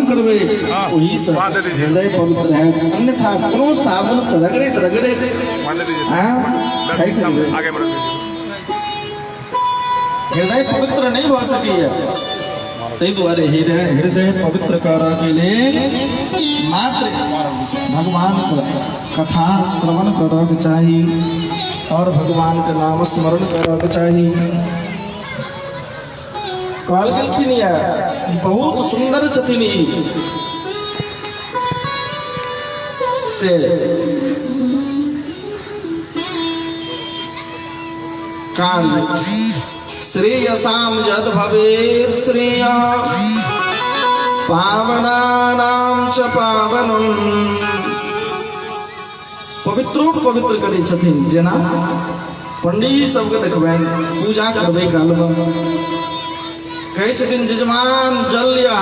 करवे वही सब हृदय पवित्र है, अन्यथा कोनो साबुन से रगड़े हृदय पवित्र नहीं हो सकी है। तई द्वारे हृदय पवित्र करा के लिए मात्र भगवान का कथा श्रवण करक चाहिए और भगवान का नाम स्मरण करक चाहिए। बहुत सुंदर छथिनी से कान श्रेयसाम यद भवेर श्रेया पावनानां च पावनम। पवित्रो पवित्र करे छथिन जेना पंडित सबके देखबे पूजा करबे काल में कहे छथिन जजमान जल लिया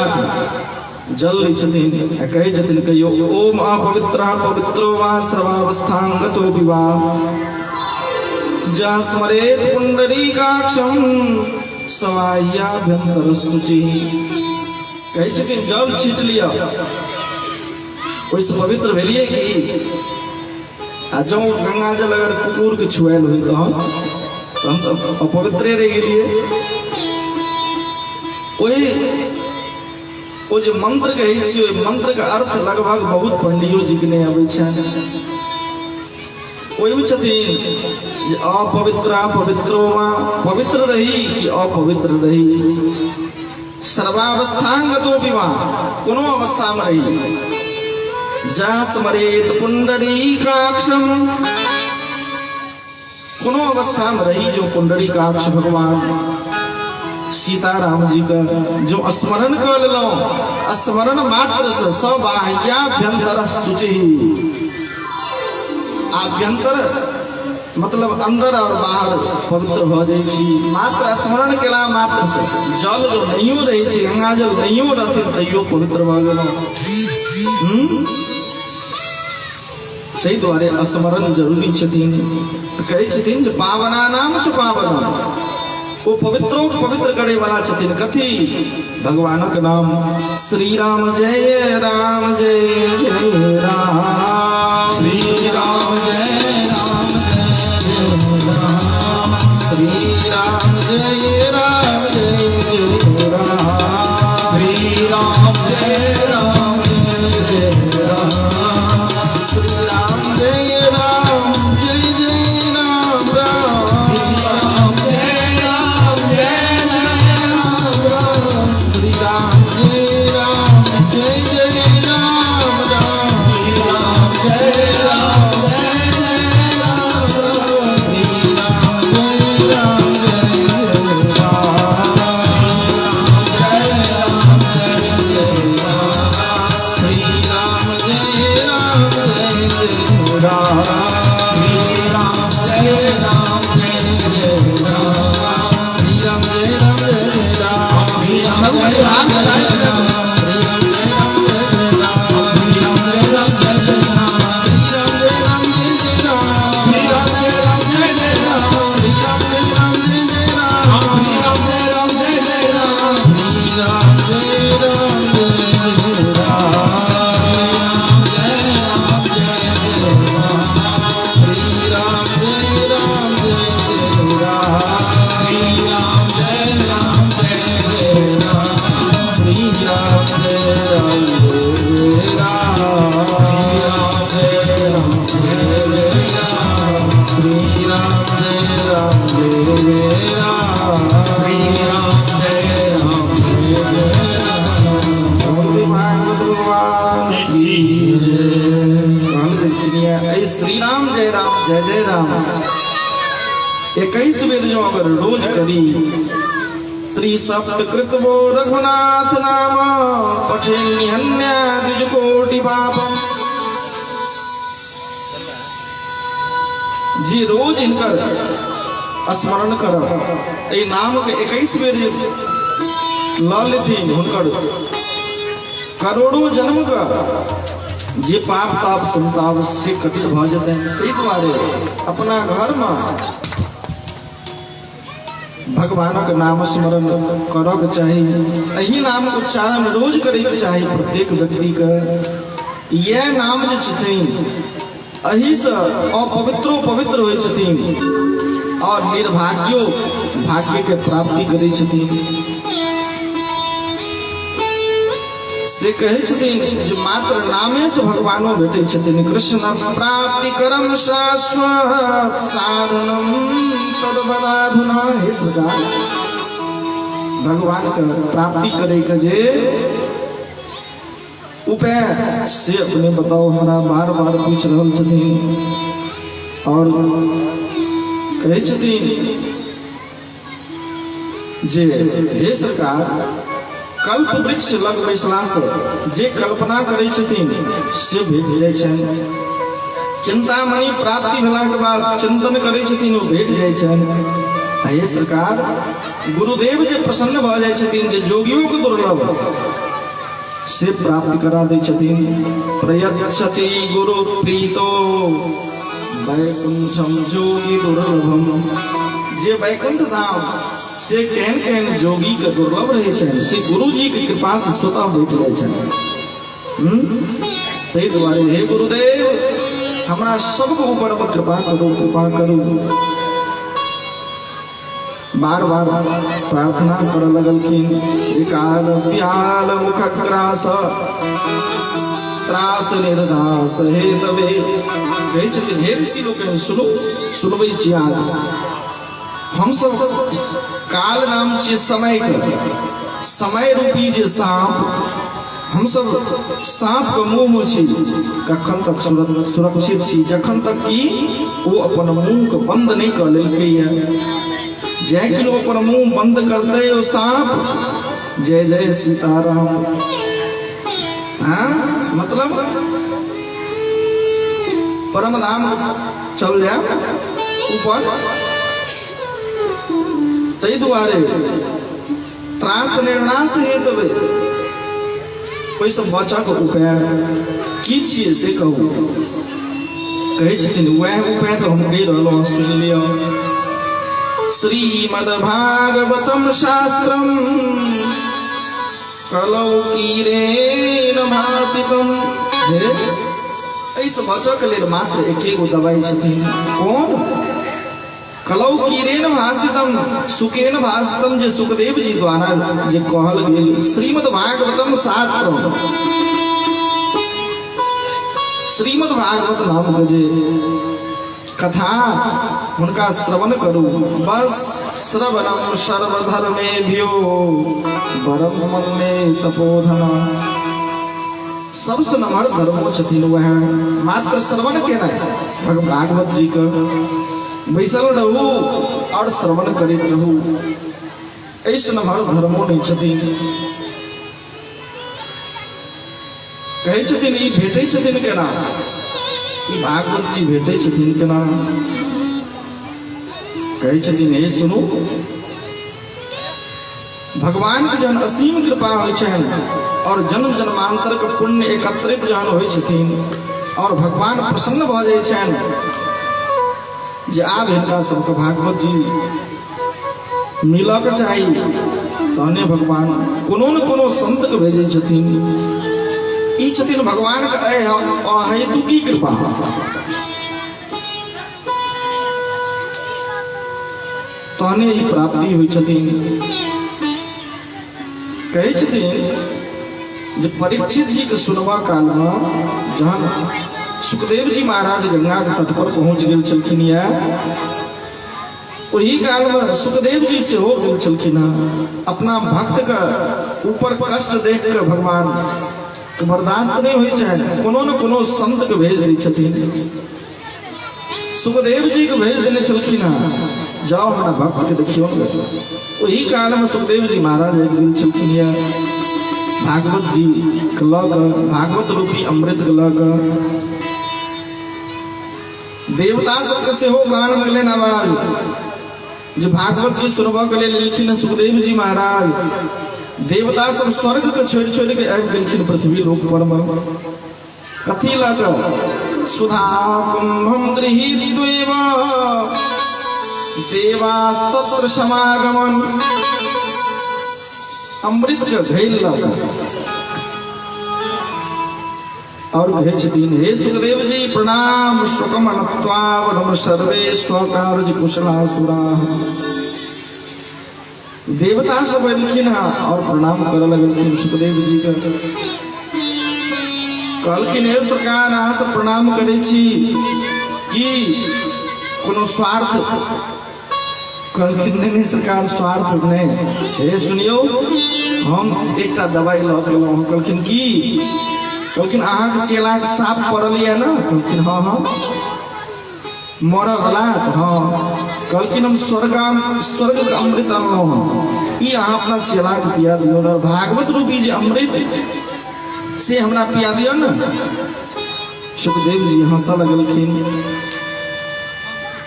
जल लै छथिन कहे छथिन कहियो ओम अपवित्रः पवित्रो वा सर्वावस्थांगतो विवाह जा स्मरेत पुंडरीकाक्षं सवाह्याभ्यंतर शुचि। कहे छथिन जल छीट लिया ओइसे पवित्र भेलिए कि आ जो गंगा जल अगर कुकुर के छुएल होई तो हम तो अपवित्र रह गेलिए। वो जो मंत्र कहे छी मंत्र का अर्थ लगभग बहुत पंडियो जी के नहीं आवे छै। ओहि छथिन जे अपवित्र पवित्रो वा पवित्र रही कि अपवित्र रही सर्वावस्थांगतो विवाह कोनो अवस्था में रही जा स्मरेत पुंडरीकाक्षं कोनो अवस्था में रही जो पुंडरीकाक्ष भगवान सीताराम जी का जो स्मरण कर लो स्मरण मात्र से सबाह्याभ्यंतर शुचि। आभ्यंतर मतलब अंदर और बाहर पवित्र हो जाए मात्र स्मरण केला मात्र से जल जो नहीं रहे गंगा जल नहीं रहते तैयो पवित्र भ गेलो। सही द्वारे स्मरण जरूरी छथिन। कहे छथिन जे पावनानां च पावनम वो पवित्रों को पवित्र करे वाला छथिन कथी भगवान का नाम। श्री राम जय राम जय जय राम श्री राम जय राम जय राम श्री राम जय राम जय राम श्री राम जय राम जय राम श्री राम जय राम जय जय राम राम श्री राम जय राम जय जय राम राम जय राम जय जय राम श्री राम जय राम जय राम जय जय राम श्री राम जय राम जय जय राम श्री राम जय राम जय जय राम श्री राम जय राम जय राम श्री राम जय राम जय जय राम 21 बेर जो अगर रोज करी त्रिसप्त कृतवो रघुनाथ नाम पठे निहन्या द्विज कोटि पाप। जी रोज इनकर स्मरण कर नाम के 21 बेर ल लेथिन हुनकर करोड़ों जन्म का जे पाप ताप संताप से कटित भ जते। ताहि दुआरे अपना घर में भगवानक नाम स्मरण करक चाही, एही नाम उच्चारण रोज करैके चाही प्रत्येक व्यक्ति के। यह नाम जे छथिन एही से अपवित्रो पवित्र होइ छथिन और निर्भाग्यो भाग्य के प्राप्ति करै छथिन। से कहै छथिन जे मात्र नामे से भगवानो भेटै छथिन। कृष्ण प्राप्ति करम शाश्वत साधनम तदबदाधुना। हे प्रकार भगवान के प्राप्ति करे के जे उपाय से अपने बताओ, हमरा बार बार पूछ रहल छथिन और कहै छथिन जे हे सरकार कल्प वृक्ष लग बैसला से जे कल्पना करै छथिन से भेट जाइ छनि। चिंतामणि प्राप्ति भेला के बाद चिंतन करै छथिन ओ भेट जाइ छनि। हे सरकार गुरुदेव जे प्रसन्न भ जाइ छथिन, जे जोगियों के दुर्लभ से प्राप्त करा दै छथिन। प्रयच्छति गुरु प्रीतो वैकुंठम जोगी दुर्लभम। जे वैकुंठ धाम से केहन केहन जोगी के दुर्लभ रहे छनि से गुरु जी के कृपा से स्वतः भेट जाइ छनि। ताहि दुआरे हे गुरुदेव हमरा सबके ऊपर कृपा करू, कृपा करू। बार बार प्रार्थना कर लगलखिन। विकाल व्याल मुखग्रास त्रास निर्दास हे तबे। कहै छथिन हे ऋषि लोकनि सुनो, सुनबै छी अहाँ। हम सब काल नाम छियै समय के, समय रूपी जे सांप, हम सब सांप के मुंह में छी। कखन तक सुरक्षित छी जखन तक कि वो अपन मुंह के बंद नहीं कर लेलकै। जैकिन वो अपन मुंह बंद करते वो सांप जय जय सीताराम। हाँ मतलब परम धाम चल जाए ऊपर। तै दुआरे त्रास निर्नाश हेतु कोई सब बचक उपाय की छियै से कहू। कहै छथिन वह उपाय तो हम कहि रहलहुँ, सुनि लिअ। श्रीमद्भागवतम शास्त्रम कलौकीरेण भासितम। ऐसे बचक लेल मात्र एके गो दवाई छथिन। कोन? कलौकीरेण भासितम, सुकेन भासितम, जे सुखदेव जी द्वारा जे कहल गेल श्रीमद्भागवतम शास्त्रम। श्रीमद्भागवत नाम के जे कथा उनका श्रवण करू। बस श्रवणम सर्वधर्मेभ्यो वरम मन्ये तपोधन। सबसे नम्र धर्म छथिन वह मात्र श्रवण केना भगवान भागवत जी का बैसल रहू और श्रवण करैत रहू। ऐसे नम्र धर्मो नहीं छथिन। कहै छथिन ई भेटै छथिन केना, ई भागवत जी भेटै छथिन केना। कहै छथिन हे सुनू, भगवान के जहन असीम कृपा होइ छनि और जन्म जन्मांतर के पुण्य एकत्रित जहन होइ छथिन और भगवान प्रसन्न भ जाइ छनि जे आब हिनका सबके भागवत जी मिलक चाही, तहने भगवान कोनो न कोनो संत के भेजै छथिन। ई छथिन भगवान के अहेतुकी कृपा। तहने ई प्राप्ति होइ छथिन। कहै छथिन जे परीक्षित जी के सुनवा काल में जहन सुखदेव जी महाराज गंगा के तट पर पहुंच गेल छलखिन या वही काल में सुखदेव जी से हो गेल छलखिन। अपना भक्त का ऊपर कष्ट देख के भगवान बर्दाश्त नहीं होइ छनि, कोनो न कोनो संत के भेज दै छथिन। सुखदेव जी के भेज देने छलखिन, जाओ हमारा भक्त के देखियो। वही काल में सुखदेव जी महाराज गेल छलखिन या भागवत जी के लग, भागवत रूपी अमृत के लग। देवता सबके सेहो गान में गेलनि आवाज जे भागवत जी सुनबा के लेल लेलखिन सुखदेव जी महाराज। देवता सब स्वर्ग के छोड़ छोड़ के आबि गेलखिन पृथ्वी लोक पर में। कथी लग? सुधा कुंभम गृहीत्वैव देवास्तत्र समागमन अमृत के घैल और कहे छथिन हे सुखदेव जी प्रणाम शोकम अनत्वा वरम सर्वे स्वकार्य कुशलासुरा। देवता सब अयलखिन और प्रणाम कर लगलखिन सुखदेव जी का। कहलखिन हे प्रकार अहाँ सब प्रणाम करै छी कि कोनो स्वार्थ? कहलखिन नहीं सरकार स्वार्थ नहीं। हे सुनियो हम एकटा दवाई लऽ के एलहुँ। कहलखिन की? कहलखिन अहाँके चेलाक साप पड़ल यऽ ना? कहलखिन हाँ हाँ। मरऽ बला? हाँ। कहलखिन हम स्वर्ग अमृत अनलहुँ हँ, ई अहाँ अपना चेलाके पिया दियौ। भागवत रूपी जे अमृत से हमरा पिया दियौ ने। सुखदेव जी हंसऽ लगलखिन।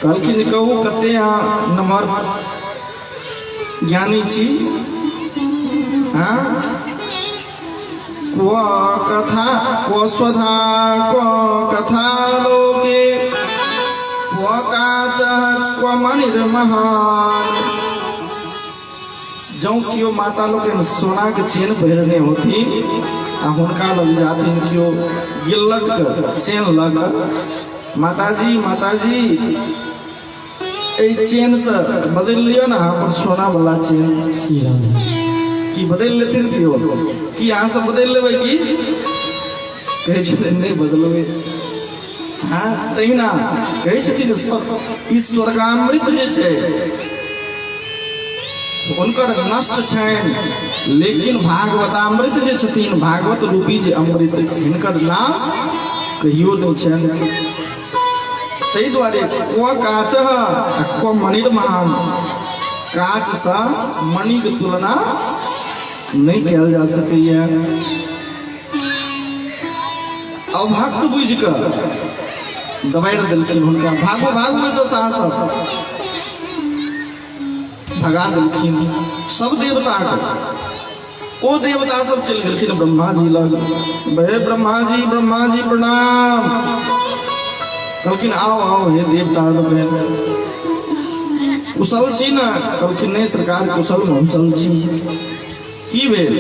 कहलखिन कहू कते अहाँ नम्हर ज्ञानी छी? हाँ क्व कथा क्व स्वधा क्व कथा लोके क्व काचः क्व मणिर्महान्। जौं कियो माता लोग सोना के चेन पहिरने होती आ हुनका लग जाथिन कियो गिल्लट के चेन लग, माताजी ए चेन से बदल लियो ना हमर सोना वाला चेन। की बदल लेथिन कियो? की अहाँ सब बदल लेबै की? कहै छथिन नहीं बदलबै। हाँ तहिना कहै छथिन स्वर्गामृत जे छै हुनकर नष्ट छनि, लेकिन भागवतामृत जे छथिन भागवत रूपी जे अमृत हिनकर नाश कहियो नहीं छनि। ताहि दुआरे क्व काचः क्व मणिर्महान्, काच सँ मणिक तुलना नहीं कयल जा सकैए। अभक्त बुझि कऽ दबारि देलखिन हुनका। भागो तो साहस भगा देलखिन सब देवता के। ओ देवता सब चल गेलखिन ब्रह्मा जी लग। हे ब्रह्मा जी प्रणाम। कहलखिन आओ हे देवता लोग कुशल छी ना? कहलखिन नहीं सरकार कुशल कुशल छी। की भेल?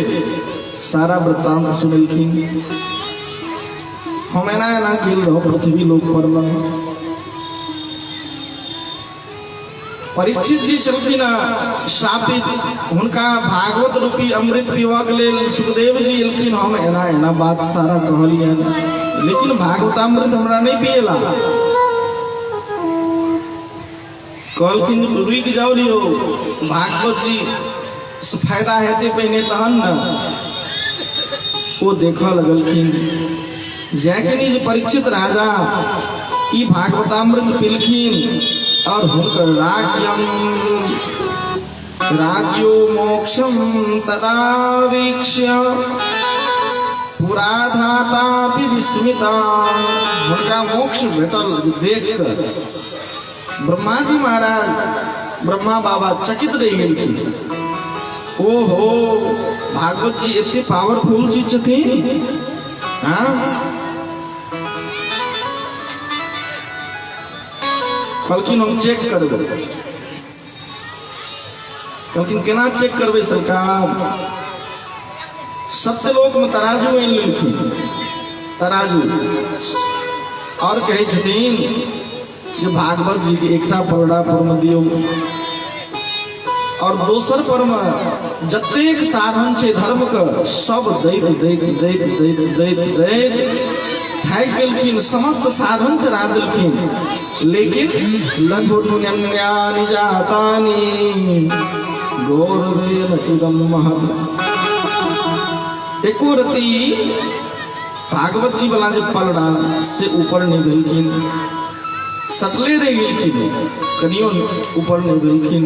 सारा वृत्तांत सुनलखिन। हम एना गेल रहौ पृथ्वी लोक पर में। परीक्षित जी चलखिन शापित, हुनका भागवत रूपी अमृत पीबऽ के लेल सुखदेव जी एलखिन। हम एना बात सारा कहलियन, लेकिन भागवतामृत हमरा नहीं पिएला। कहलखिन रुकि जाओ लियो, भागवत जी से फायदा हेतै पहिने तहन न। ओ देखऽ लगलखिन। जैकनी जे परीक्षित राजा ई भागवतामृत पीलखिन और हुनकर राज्यो मोक्षम तदा वीक्ष्य पुराधातापि विस्मिता। हुनका मोक्ष भेटल देख कर ब्रह्मा जी महाराज ब्रह्मा बाबा चकित रहि गेलखिन। ओहो भागवत जी एते पावरफुल चीज छथिन। हाँ कहलखिन हम चेक करबै। कहलखिन केना चेक करबै सरकार? सत्यलोक में तराजू आनि लेलखिन, तराजू, और कहै छथिन जे भागवत जी के एकटा परड़ा पर में दियौ और दोसर पर में जतेक साधन छै धर्म के सब दैत थाकि गेलखिन। समस्त साधन चढ़ा देलखिन, लेकिन लघुन्यानि जातानि गौरवेन सुदम महत्। एको रति भागवत जी वाला जो पलड़ा से ऊपर नहीं भेलखिन, सटले रह गेलखिन, कनियो ऊपर नहीं भेलखिन।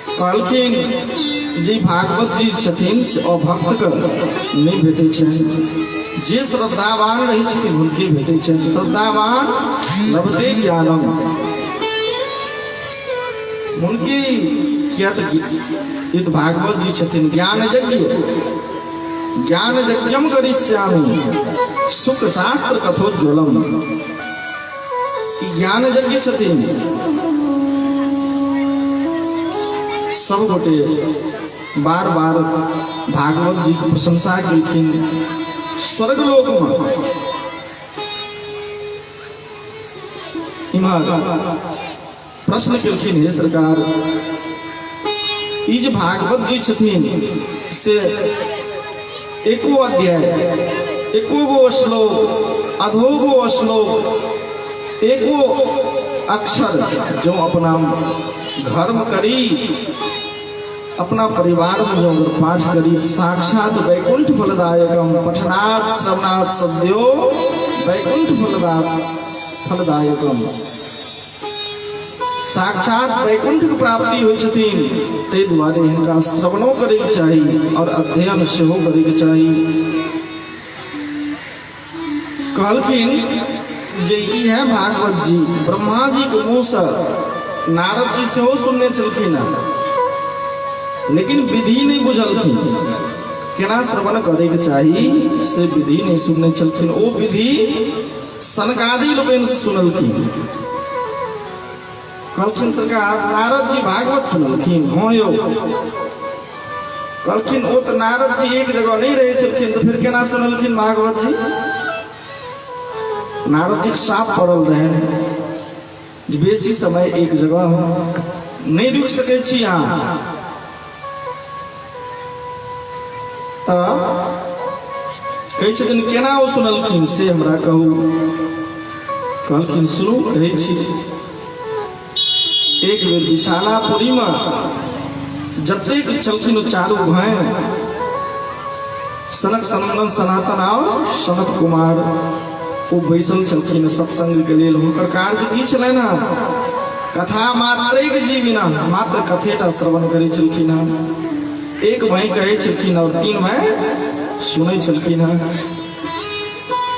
कहलखिन जे भागवत जी छथिन से अभक्त के नहीं भेटै छनि, जे श्रद्धावान रहै छथिन हुनके भेटै छनि। श्रद्धावान लभते ज्ञानम। हुनके किया तो भागवत जी छथिन ज्ञान यज्ञम करिष्यामि सुख शास्त्र कथोज्वलम। ज्ञान यज्ञ छथिन सब गोटे बार बार भागवत जी की प्रशंसा केलखिन। स्वर्गलोक में इम्हर प्रश्न केलखिन, हे सरकार ई जे भागवत जी छथिन से एको अध्याय, एको गो श्लोक, अधो गो श्लोक, एको अक्षर जो अपना घर में करी, अपना परिवार में जो अगर पाठ करी, साक्षात वैकुंठ फलदायकम पठनात् श्रवणात् सद्यो वैकुंठ फलदायकम, साक्षात वैकुंठ की प्राप्ति हुई छथिन। ते द्वारे इनका श्रवणो करे के चाहिए और अध्ययन सेहो करे के चाहिए। कहलखिन जे ई है भागवत जी, ब्रह्मा जी के मुँह से नारद जी सेहो सुनने चलखिन, लेकिन विधि नहीं बुझलखिन, केना श्रवण करे के चाहिए से विधि नहीं सुनने चलखिन। ओ विधि सनकादि लोकन सुनलखिन। कहलखिन सरकार नारद जी भागवत सुनलखिन? हाँ यो। कहलखिन ओ तो नारद जी एक जगह नहीं रहे छलखिन, तो फिर केना सुनलखिन भागवत जी? नारद जी साफ पड़ल रहे, बेसी समय एक जगह नहीं रुक सके छी यहाँ। कहे छथिन केना ओ सुनलखिन से हमरा कहू। कहलखिन सुनू कहे छी। एक बेर विशालापुरी में जतेक चलखिन चारू भाई, सनक सनंदन सनातन और सनत कुमार ओ बैसल छलखिन सत्संग के लेल। हुनकर कार्य की छलनि हँ? कथा मात्रेक जीविना, मात्र कथेटा श्रवण करे छलखिन हँ। एक भाई कहे छलखिन और तीन भाई सुने छलखिन हँ।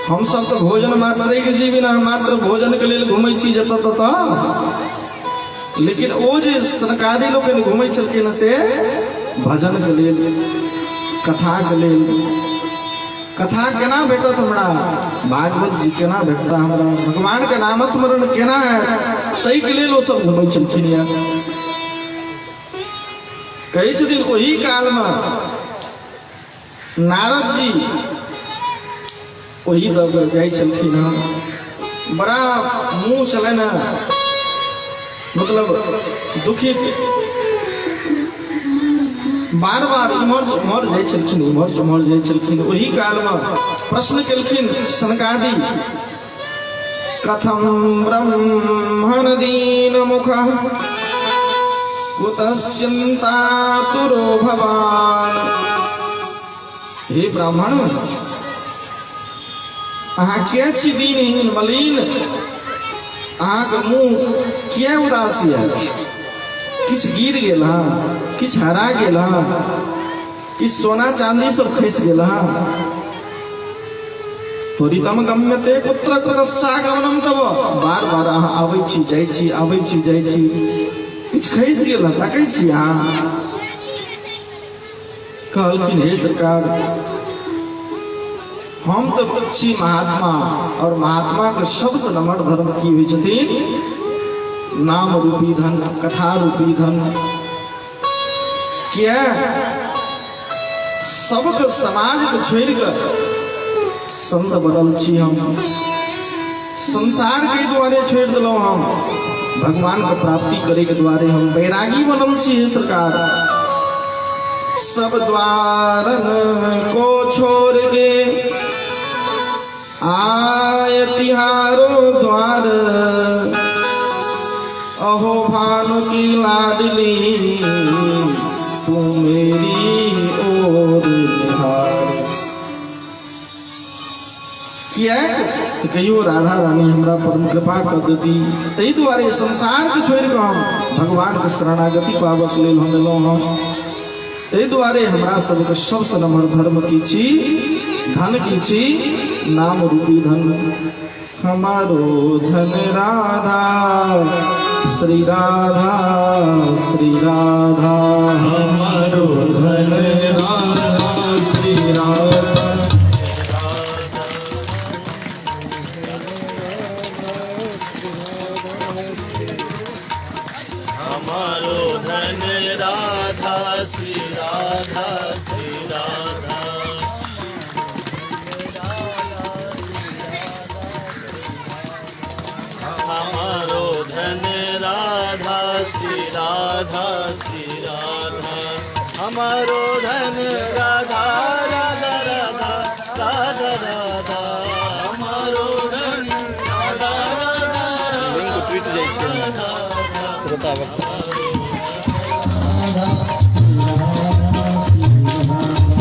हम सब तो भोजन मात्रेक जीविना, मात्र भोजन के लेल घूमै छी जतऽ ततऽ, लेकिन ओ जे सनकादि लोक घूमै छलखिन से भजन के लेल, कथा के लेल। कथा केना भेटत हमरा? भागवत जी केना भेटता हमरा? भगवान के नाम स्मरण केना है? ताहि के लेल ओ सब घूमै छलखिन। या कहे छथिन ओही काल में नारद जी ओही दर जाइ छलखिन हँ। बड़ा मुँह छलनि, मतलब दुखित, बार बार इमहर उमहर जाइ छलखिन, इमहर उमहर जाइ छलखिन। ओही काल में प्रश्न केलखिन सनकादि, कथम ब्रह्मण दीन मुख कुतश्चिंतातुरो भवान। हे ब्राह्मण, अहाँ के छी दीनहीन मलिन? अहाँ के मुँह किया उदासी है? किछ गिर गेल हँ, किछ हरा गेल हँ, किछ सोना चांदी सब खसि गेल हँ। त्वरितम गम्यते पुत्र कृतस्यागमनम तव। बार बार अहाँ आबै छी जाइ छी, आबै छी जाइ छी, किछ खसि गेल हँ, ताकै छी अहाँ। कहलखिन हे सरकार, हम तो छी महात्मा, और महात्मा के सबसे नम्र धर्म की हुई छथिन? नाम रूपी धन, कथा रूपी धन। क्या सबके समाज को छोड़ कर संत बनल छी हम, संसार के द्वारे छोड़ दिलौं हम, भगवान के प्राप्ति करे के द्वारे हम बैरागी बनल छी। हे सरकार, सब द्वारन को छोड़ के आय तिहारो द्वार, अहो भानु की लाडली तू मेरी ओर निहार। किया कहियो राधा रानी हमरा परम कृपा कर देती, तई द्वारे संसार के छोड़ के हम भगवान के शरणागति पाबक लेल हम एलौं हँ। तई द्वारे हमरा सबके सबसे नम्र धर्म की छी, धन की छी, नाम रूपी धन। हमारो धन राधा श्री राधा, श्री राधा हमारो धन राधा श्री राधा।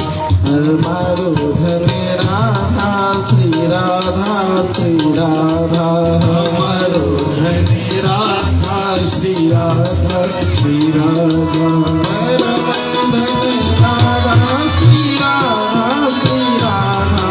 हमारो धन राधा श्री राधा श्री राधा हमारो धन राधा श्री राधा श्री राधा राधा श्री राधा श्री राधा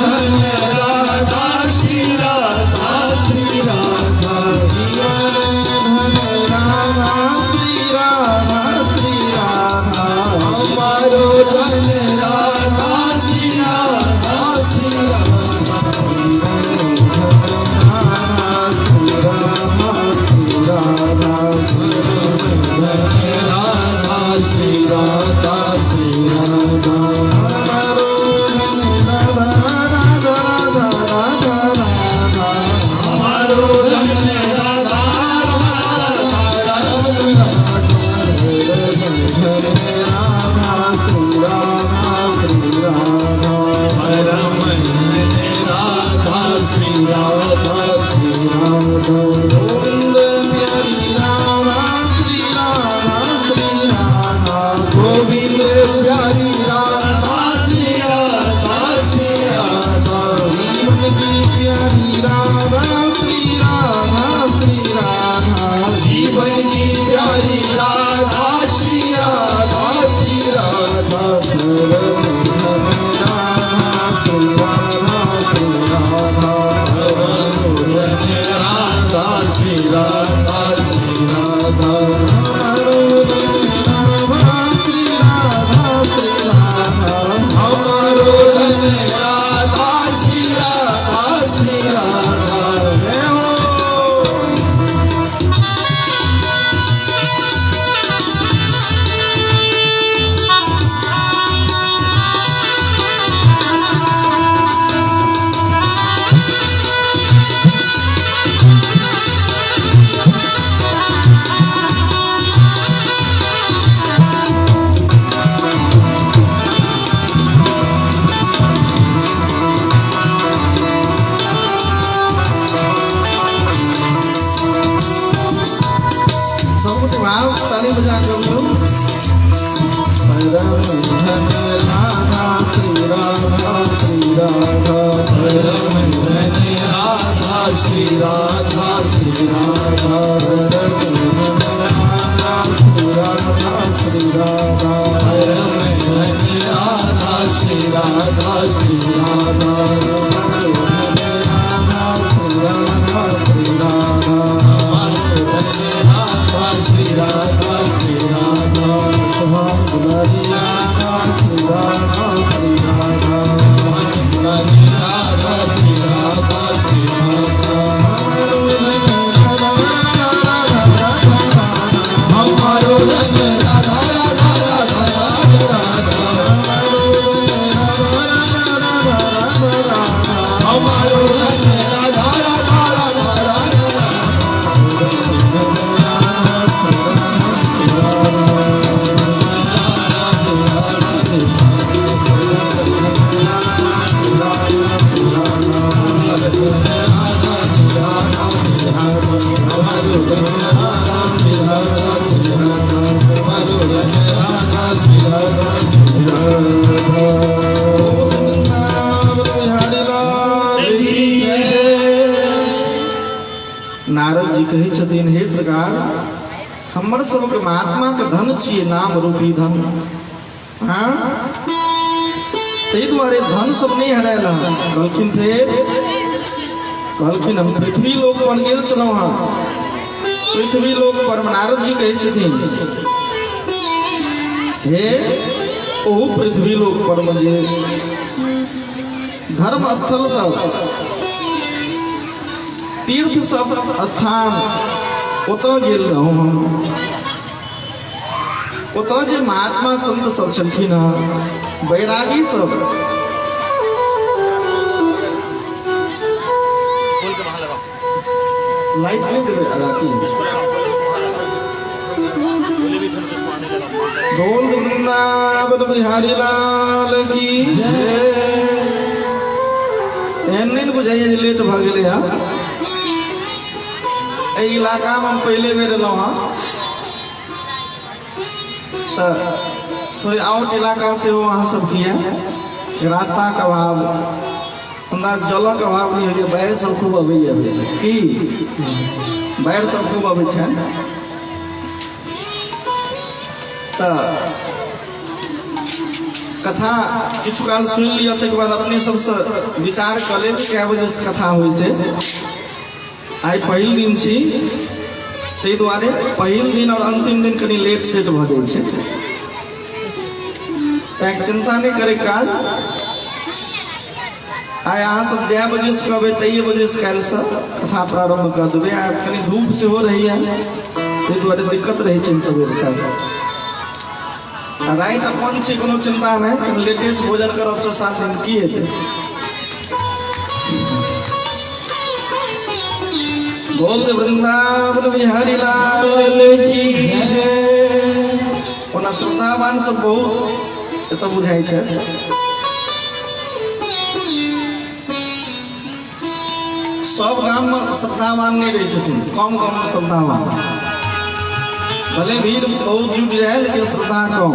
धन राधा श्री राधा श्री राधा धन राधा श्री राधा श्री राधा हमारो धन राधा श्री राधा श्री राधा श्री राधा श्री राधा श्री राधा श्री राधा हमारो धन राधा राधा राधा राधा राधा हमारो धन राधा राधा राधा गोविंद प्यारी राधा श्री राधा श्री राधा गोविंद प्यारी राधा श्री राधा श्री राधा जीवन की प्यारी राधा श्री राधा श्री राधा जीवन की प्यारी राधा श्री राधा श्री राधा श्री राधा श्री राधा श्री राधा श्री राधा हमारो धन राधा श्री राधा श्री राधा हमारो धन राधा श्री राधा श्री राधा जय हो। ताली बजा कर लो। धन राधा श्री राधा श्री राधा धन राधा श्री राधा श्री राधा धन राधा श्री राधा श्री राधा धन राधा श्री राधा श्री राधा श्री राधा श्री राधा श्री राधा श्री राधा गुलाबी राधा श्री राधा श्री राधा गुलाबी राधा श्री राधा श्री राधा हमारो रंग राधा राधा राधा राधा हमारो रंग राधा राधा राधा नारद जी कहे छथिन हे सरकार हमर सबके महात्मा के धन छिए नाम रूपी धन हाँ तै द्वारे धन सब नहीं हरायला कहलखिन फेर कहलखिन हम पृथ्वी लोक पर गेल छलहुँ हाँ पृथ्वी लोक पर नारद जी कहे छथिन हे ओ पृथ्वी लोक पर मुझे धर्म स्थल सब तीर्थ सब स्थान ओतऽ गेल रहूँ हम ओतऽ जे महात्मा संत सब छलखिन हँ बैरागी सब लाइट नहीं दे राती बोल वृंदावन बिहारी लाल की जय एहन नहीं बुझाइए लेट भ गेले इलाका में पहले बेर एलहुँ हाँ तो थोड़े आउट इलाका से हो वहाँ सब किए रास्ता का अभाव हमरा जलक अभाव नहीं होइए बाढ़ि सब खूब अबैया की बाढ़ि सब खूब अबै छै तो कथा किछु काल सुन लिया तक बाद अपने सबसे विचार कर ले क्या वजह से कथा हुई से आई पहिल दिन छी ताहि दुआरे पहिल दिन और अंतिम दिन कनी लेट सेट भ जाय छै तैं चिंता नहीं करे काज आइ अहाँ सब जै बजे से कहबै तैये बजे से काल्हि से कथा प्रारंभ कर देबै आ कनी धूप सेहो रहैया ताहि दुआरे दिक्कत रहै छै सबेर साथ रात अपन से कोनो चिंता नहीं लेटेस्ट भोजन करब तो 7 दिन की हेतै बोल दे वृंदावन बिहारी लाल की जय ओना श्रोतावान सब बहुत एतऽ बुझाइ छै सब गाम में श्रद्धावान नहीं रहे छथिन कम कम श्रद्धावान भले भीड़ बहुत जुट जाए लेकिन श्रद्धा कम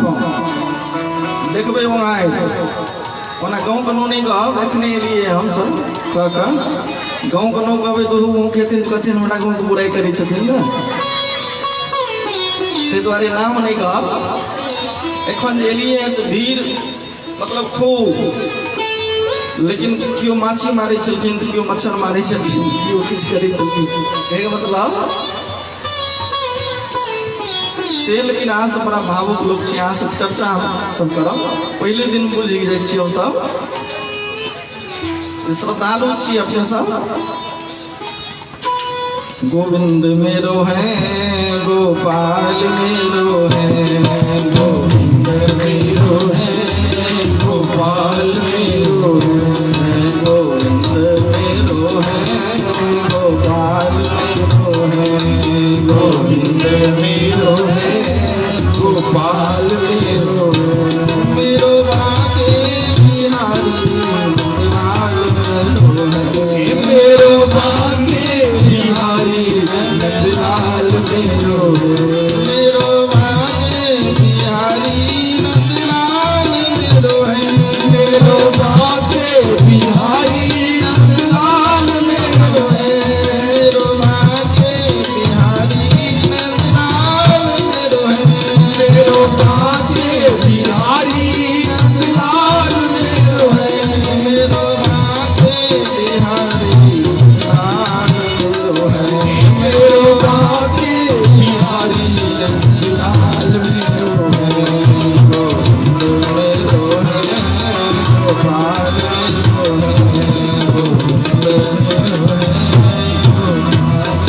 देखबे वहाँ आए ओना गाँव के नो नहीं कहब एखने एलिए हम सब कह गाँव के नो कहबै तो गाँव खेथिन कहथिन हमरा गाँव के बुराई करै छथिन ने ताहि दुआरे नाम नहीं कहब एखन जे एलिए से भीड़ मतलब खूब लेकिन क्यों माछी मारे छलखिन तो क्यों मच्छर मारे छलखिन क्यों किछु करै छलखिन कहैके मतलब से लेकिन अहाँ सब बड़ा भावुक लोग छी अहाँ सब चर्चा सब करब पहले दिन बुझ जाइ छी हम सब श्रद्धालु छी अपने सब गोविंद मेरो है गोपाल मेरो है गोविंद मेरो है गोपाल मेरो है गोविंद मेरो है गोपाल मेरो है गोविंद मेरो है गोपाल मेरो मेरो भागे बिहारी लाल मेरो भागे बिहारी लाल मेरो मेरो भागे बिहारी लाल मेरो है मेरो भागे बिहारी लाल मेरो है मेरो भागे बिहारी लाल मेरो है मेरो भागे बिहारी लाल मेरो है मेरो भागे बिहारी लाल मेरो है मेरो भागे बिहारी लाल मेरो है गोविंद मेरो है गोपाल मेरो है गोविंद मेरो है गोविंद मेरो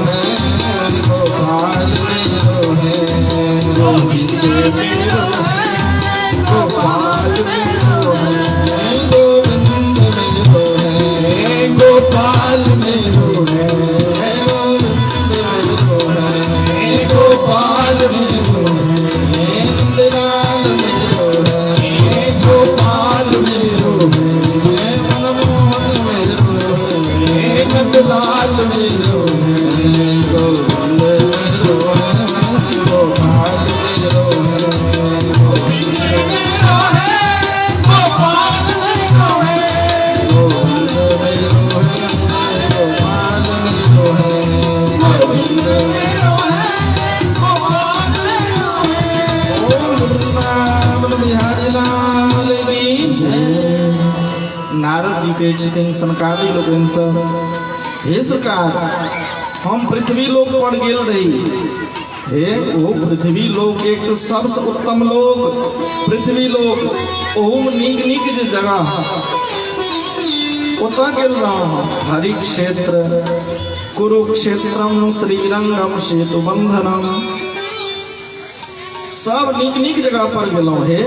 है गोपाल मेरो है गोविंद मेरो है गोपाल मेरो है गोविंद मेरो है गोपाल मेरो है गोपाल मेरो है लाल मेरो है गोपाल मेरो है मनमोहन मेरो है नंदलाल मेरो है गोविंद मेरो है गोपाल मेरो है गोविंद मेरो है गोपाल मेरो है गोविंद मेरो है गोपाल मेरो है गोविंद मेरो है गोपाल मेरो है ओम वृंदावन बिहारी लाल की जय। नारद जी के छथिन सनकादी लोकनि से हे सरकार हम पृथ्वी लोक पर गेल रही हे ओ पृथ्वी लोक एक सबसे उत्तम लोक पृथ्वी लोक ओम नीक नीक जे जगह ओतऽ गेल रहौं हरि क्षेत्र कुरुक्षेत्रम श्रीरंगम सेतु बंधनम सब नीक नीक जगह पर गेलौं हे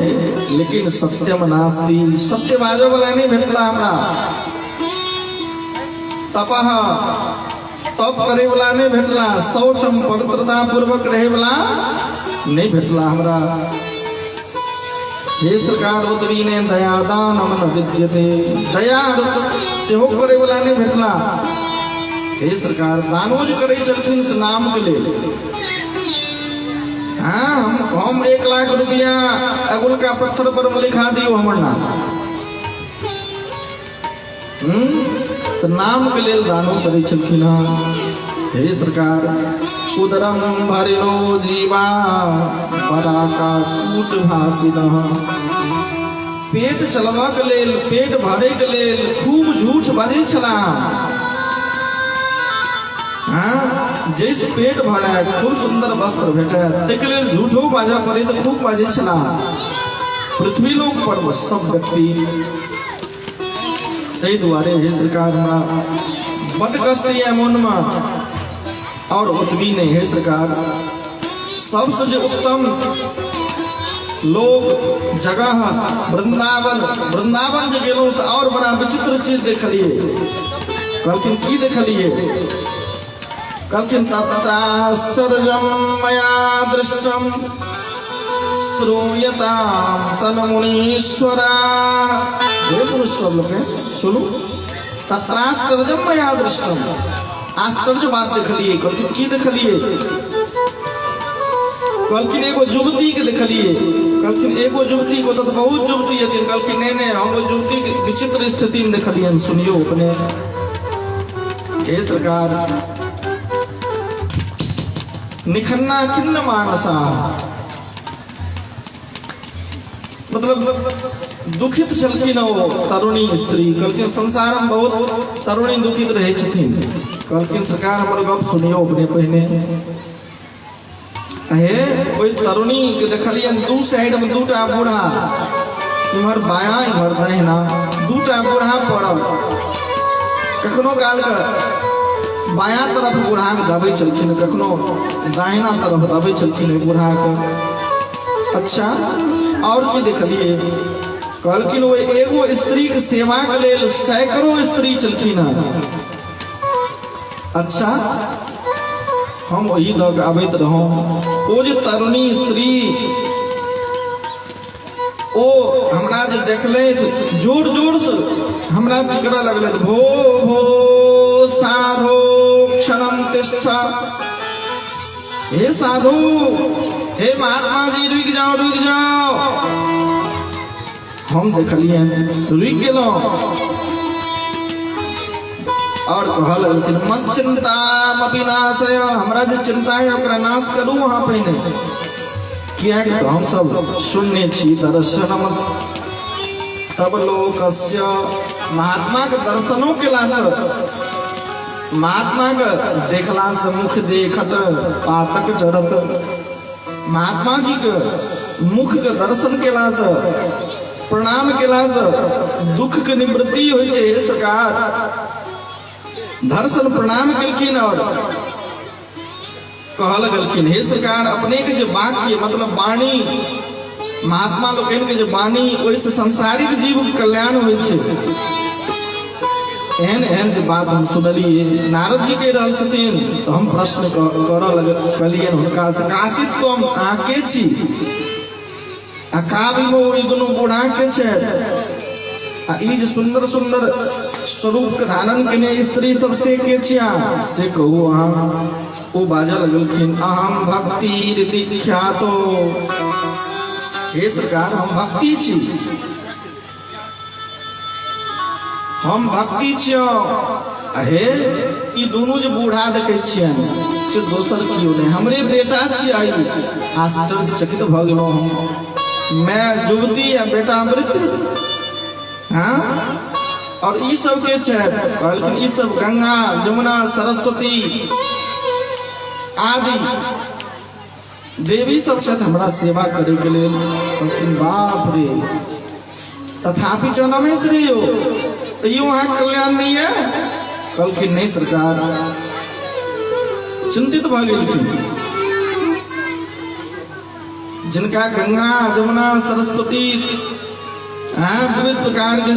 लेकिन सत्यम नास्ति सत्य बाजो वाला नहीं भेटला हमरा तपह तप करे वाला नहीं भेटला शौचम पवित्रता पूर्वक रहे वाला नहीं भेटला हमरा हे सरकार उतरी ने दयादान मन विद्यते दया से हो करे वाला ने भेटला हे सरकार दानो जो करे चलथिन से नाम के लिए हाँ हम 1 लाख रुपया अगुल का पत्थर पर लिखा दियो हमर नाम तो नाम के लिए दानो करे चलथिन हे सरकार उदरम भरिलो जीवा पराका कूट भाषित पेट चलवा के लेल पेट भरे के लेल खूब झूठ बाजे छला हाँ जैसे पेट भरे खूब सुंदर वस्त्र भेटे तक लेल झूठो बाजा पड़े तो खूब बाजे छला पृथ्वी लोक पर सब व्यक्ति तै दुआरे हे सरकार बड़ कष्ट है मन में और उतवी ने हे सरकार सबसे जो उत्तम लोग जगह वृंदावन जो गेलों से और बड़ा विचित्र चीज देखलिए कहलखिन की देखलिए कहलखिन तत्राश्चर्यं मया दृष्टं श्रूयतां तन्मुनीश्वरा हे पुरुषोत्तम लोग सुनो तत्राश्चर्यं मया दृष्टं आश्चर्य बात देखलिए कहलखिन की देखलिए कहलखिन एगो युवती के देखलिए कहलखिन एगो युवती को तो बहुत युवती है कहलखिन नहीं हम युवती के विचित्र स्थिति में देखलिए सुनियो अपने हे सरकार निखन्ना खिन्न मानसा मतलब दुखित छलखिन ओ तरुणी स्त्री कहलखिन संसार में बहुत तरुणी दुखित रहे छथिन कहलखिन सरकार हमर गप सुनियो अपने पहले हे कोई तरुणी के देखलिए दू साइड में दूटा बूढ़ा इमहर बायां इमहर दाहिना दूटा बूढ़ा पड़ल कखनो काल के बायां तरफ बूढ़ा के दबे चलखिन कखनो दाहिना तरफ दबे चलखिन बूढ़ा के अच्छा और की देखलिए कहलखिन वो एगो स्त्री के सेवा के लेल सैकड़ों स्त्री चलखिन अच्छा हम वही लग आबैत रहो ओ जे तरुणी स्त्री ओ हमरा जे देखले जोर जोर से हमरा चिकरा लगले भो भो साधो क्षणम तिष्ठा हे साधु हे महात्मा जी रुक जाओ हम देखलिए रुक गेलो और कहल लेकिन मत चिंता विनाशय हमरा जो चिंता है ओकरा नाश करू वहां पहिने किया कि हम सब सुनने छी दर्शनम तब लोकस्य महात्मा के दर्शनों के लास महात्मा के देखला से मुख देखत पातक जरत महात्मा जी के मुख के दर्शन के लास प्रणाम के लास दुख के निवृत्ति होय छै सरकार दर्शन प्रणाम कलखिन और कहल गलखिन हे सरकार अपने के जो वाक्य मतलब वाणी महात्मा लोग के जो वाणी ओइसे संसारिक जीव के कल्याण होय छै एहन एहन जो बात हम सुनलिए नारद जी के रहल छथिन तो हम प्रश्न करऽ लगलियन हुनका से काशित को हम आके छी आ काव्य में ई दुनू बूढ़ा के छै आ ई जे सुंदर सुंदर स्वरूप के धारण केने स्त्री सबसे के छिया से कहू अहाँ ओ बाजा लगलखिन अहम भक्ति दीक्षातो हे सरकार हम भक्ति छी हम भक्ति छियो हे ई दोनों जो बूढ़ा देखे छियन से दोसर कियो नहीं हमरे बेटा छियै आश्चर्यचकित भ गेलो हम मैं युवती या बेटा मृत हाँ और ई सब के कहलखिन ई सब गंगा जमुना सरस्वती आदि देवी सब छथि हमरा सेवा करे के लेल कहलखिन बाप रे तथापि जनमे श्री हो तो ये वहां कल्याण नहीं है कहलखिन नहीं सरकार चिंतित भ गेलखिन जिनका गंगा जमुना सरस्वती विविध प्रकार के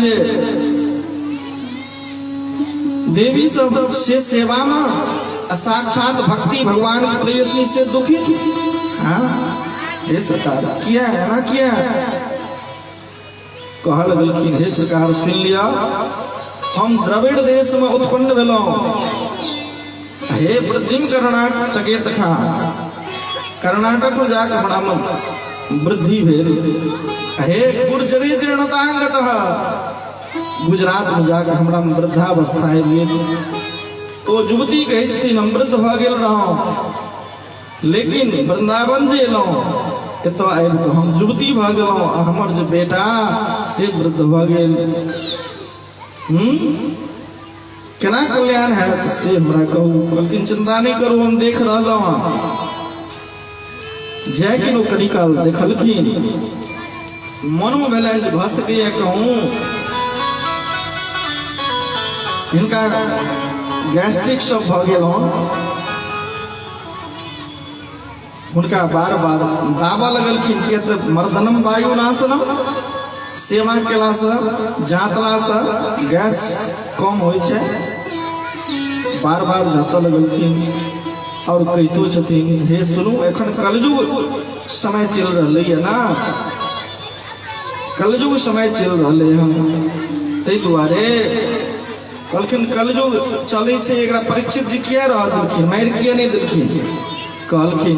देवी सब से सेवा में साक्षात भक्ति भगवान के प्रेयसी से दुखित हाँ ये सरकार किया है ना किया कह लगलखिन हे सरकार सुन लिया, हम द्रविड़ देश में उत्पन्न भेलौं। हे वृद्धिम कर्णाटके तखा, कर्नाटक में जाकर हमरा वृद्धि भेल। हे गुर्जरी जीर्णतांगतः, गुजरात में जाकर हमरा वृद्धावस्था आबि गेल। तो युवती कहै छथिन हम वृद्ध भ गेल रहौं, लेकिन वृंदावन जे एलौं एतऽ आबि कऽ हम युवती भ गेलौं, हमर जे बेटा से वृद्ध भ गेल। केना कल्याण हैत से हमरा कहू। कहलखिन चिंता नहीं करू, हम देख रहलौं हँ। जय किनो कनी काल देखलखिन, मन में भेलै जे भऽ सकैए कहूँ हिनका गैस्ट्रिक सब भऽ गेल हँ। हुनका बार बार दाबा लगलखिन कि तऽ मर्दनम वायुनाशनम, सेवा केलासँ जाँतलासँ गैस कम होइ छै। बार बार जाँतऽ लगलखिन और कहितो छथिन हे सुनू, एखन कलयुग समय चल रहलै ना, कलयुग समय चल रहलै हन, ताहि दुआरे कहलखिन कलयुग चलै छै, एकरा परीक्षित जी किया रह देलखिन, मारि किया नहीं देलखिन। कहलखिन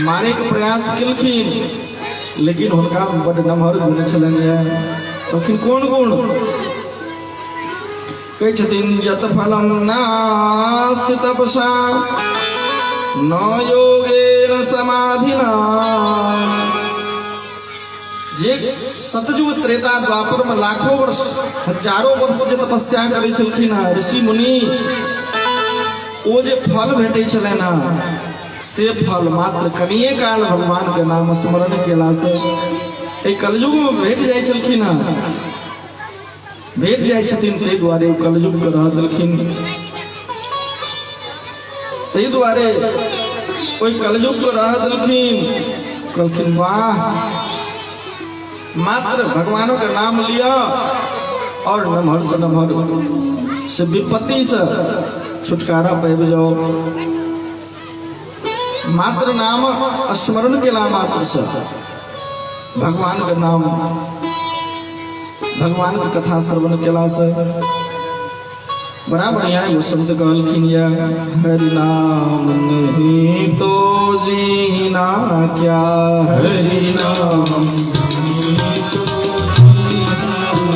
मारे के प्रयास केलखिन, लेकिन हुनका बड़ नमहर गुण छलनि। कहलखिन कोन गुण? कहै छथिन यत फलम नास्ति तपसा न योगेन समाधिना। जे सतयुग त्रेता द्वापर में लाखों वर्ष हजारों वर्ष जे तपस्या करै छलखिन ऋषि मुनि, ओ जे फल भेटै छलनि हँ से फल मात्र कनिए काल भगवान के नाम स्मरण केला से एहि कलयुग में भेट जाइ छलखिन हँ, भेट जाइ छथिन। ताहि दुआरे कलयुग के रह देलखिन। ताहि दुआरे ओहि कलयुग के रह देलखिन। कहलखिन वाह, मात्र भगवानों का नाम लिया और नमहर से नमहर से विपत्ति से छुटकारा पाबि जाओ। मात्र नाम स्मरण केला मात्र से भगवान के नाम, भगवान की कथा श्रवण केला से बड़ा बढ़िया वो शब्द कहलखिन या हरि नाम नहीं तो जीना क्या, हरि नाम नहीं तो जीना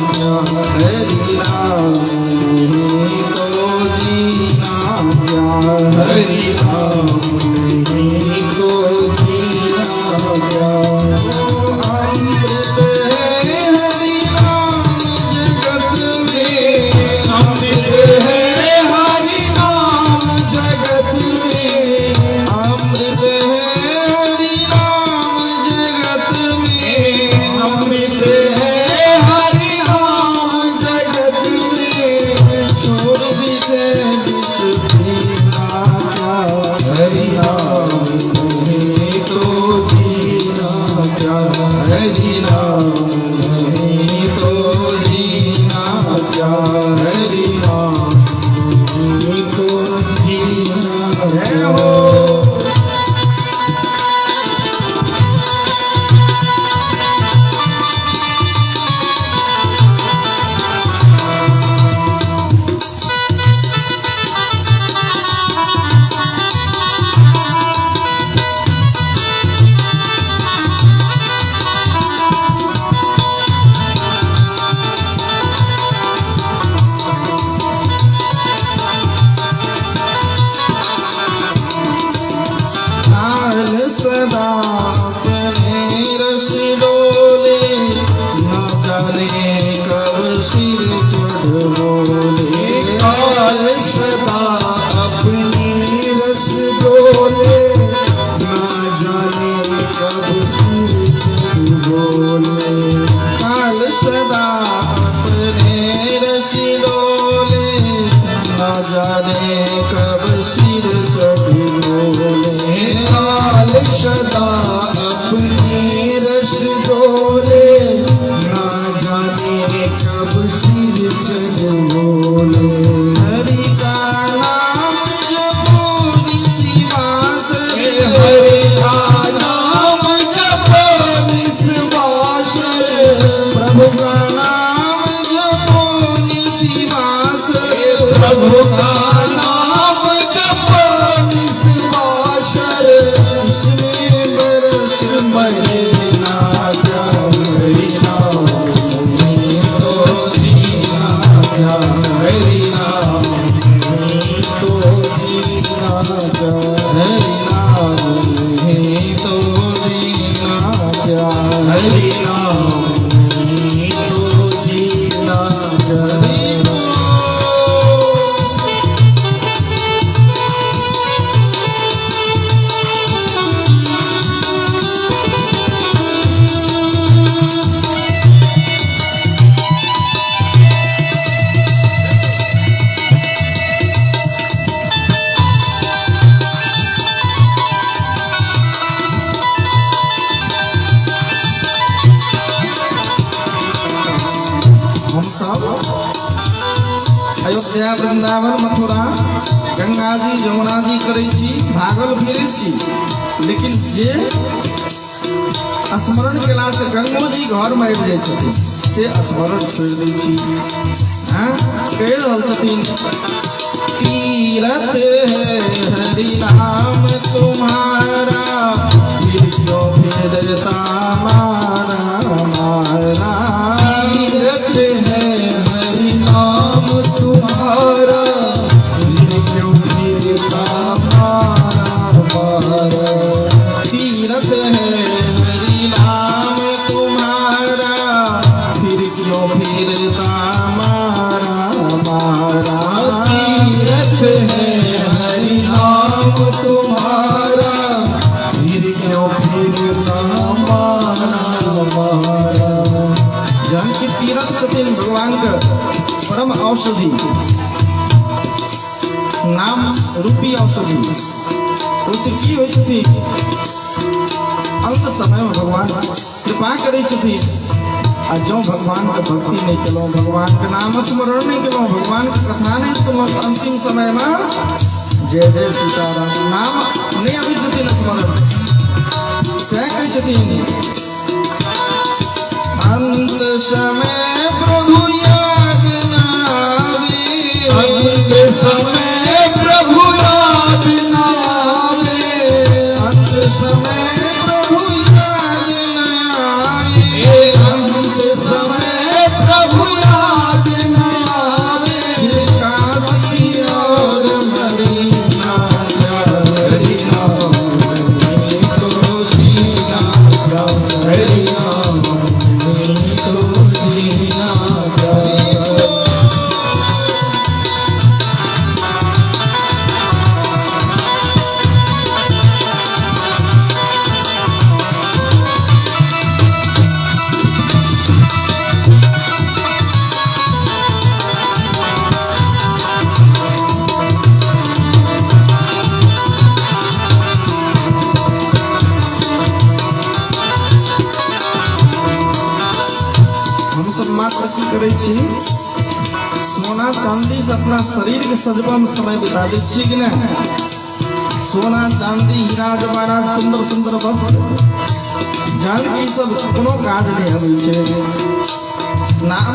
क्या, हरि नाम नहीं तो जीना क्या, हरि नाम नहीं तो जीना क्या। हरि नाम तो जीना हरि अयोध्या वृंदावन मथुरा गंगा जी जमुना जी करे छी भागल फिरे छी, लेकिन जे स्मरण केला से गंगो जी घर में आबि जाय छथिन से स्मरण छोड़ दै छी। हां कह रहल छथिन तीरथ है हरि नाम तुम्हारा फिर क्यों फिरता मारा मारा। तीरथ है हरि नाम तुम्हारा फिर क्यों फिरता मारा मारा। तीरथ है हरि नाम तुम्हारा फिर क्यों फिरता मारा मारा। तीरथ है हरि नाम तुम्हारा फिर क्यों फिरता मारा मारा। जानकी तीरथ छथिन भगवान का परम औषधि, नाम रूपी औषधि। उससे की होय छथि अंत समय में भगवान कृपा करे छथि। आ जो भगवान के भक्ति नहीं केलो, भगवान के नाम स्मरण नहीं केलो, भगवान के कथा नहीं सुनलो, अंतिम समय में जय जय सीताराम नाम नहीं अभी छथिन स्मरण से कह छथिन। अंत समय प्रभु याद न आवे, अंत समय प्रभु याद न आवे, अंत समय प्रभु याद न आवे, अंत समय प्रभु याद न आवे। काशी और मदीना हरि नाम तो जीना हरि नाम तो जीना। हम सब मात्र की करे छी सोना चांदी से अपना शरीर के सजबा में समय बिता दे छी कि नहीं। सोना चांदी हीरा जवाहरात सुंदर सुंदर वस्त्र जानकी सब कोनो काज नहीं होई छे। नाम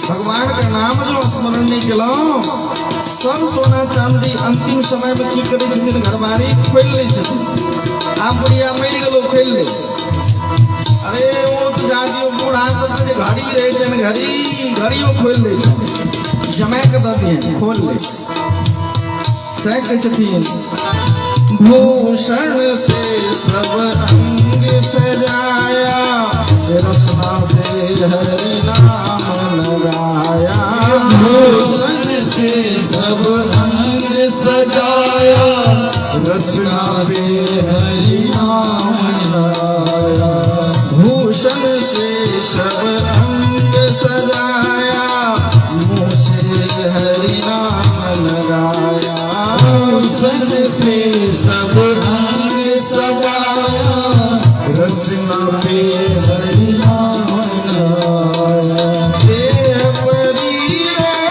भगवान का नाम जो स्मरण नहीं केलो, सब सोना चांदी अंतिम समय में की करे छथिन घरबारी खोल ले छथिन। आप बढ़िया मर गेलो खोल ले। अरे वो तो जादियो बूढ़ा सब जे घड़ी रहे छन घड़ी वो खोल ले छथिन, जमा के द दिए खोल ले। से कह छथिन भूषण से सब अंग सजाया, रसना से हरि नाम लगाया। भूषण से सब अंग सजाया, रसना पे हरि नाम लगाया। भूषण से सब अंग सजाया, मुँह से हरि नाम लगाया। भूषण से सब अंग सजाया, रसना पे हरि नाम लगाया। देह परी रह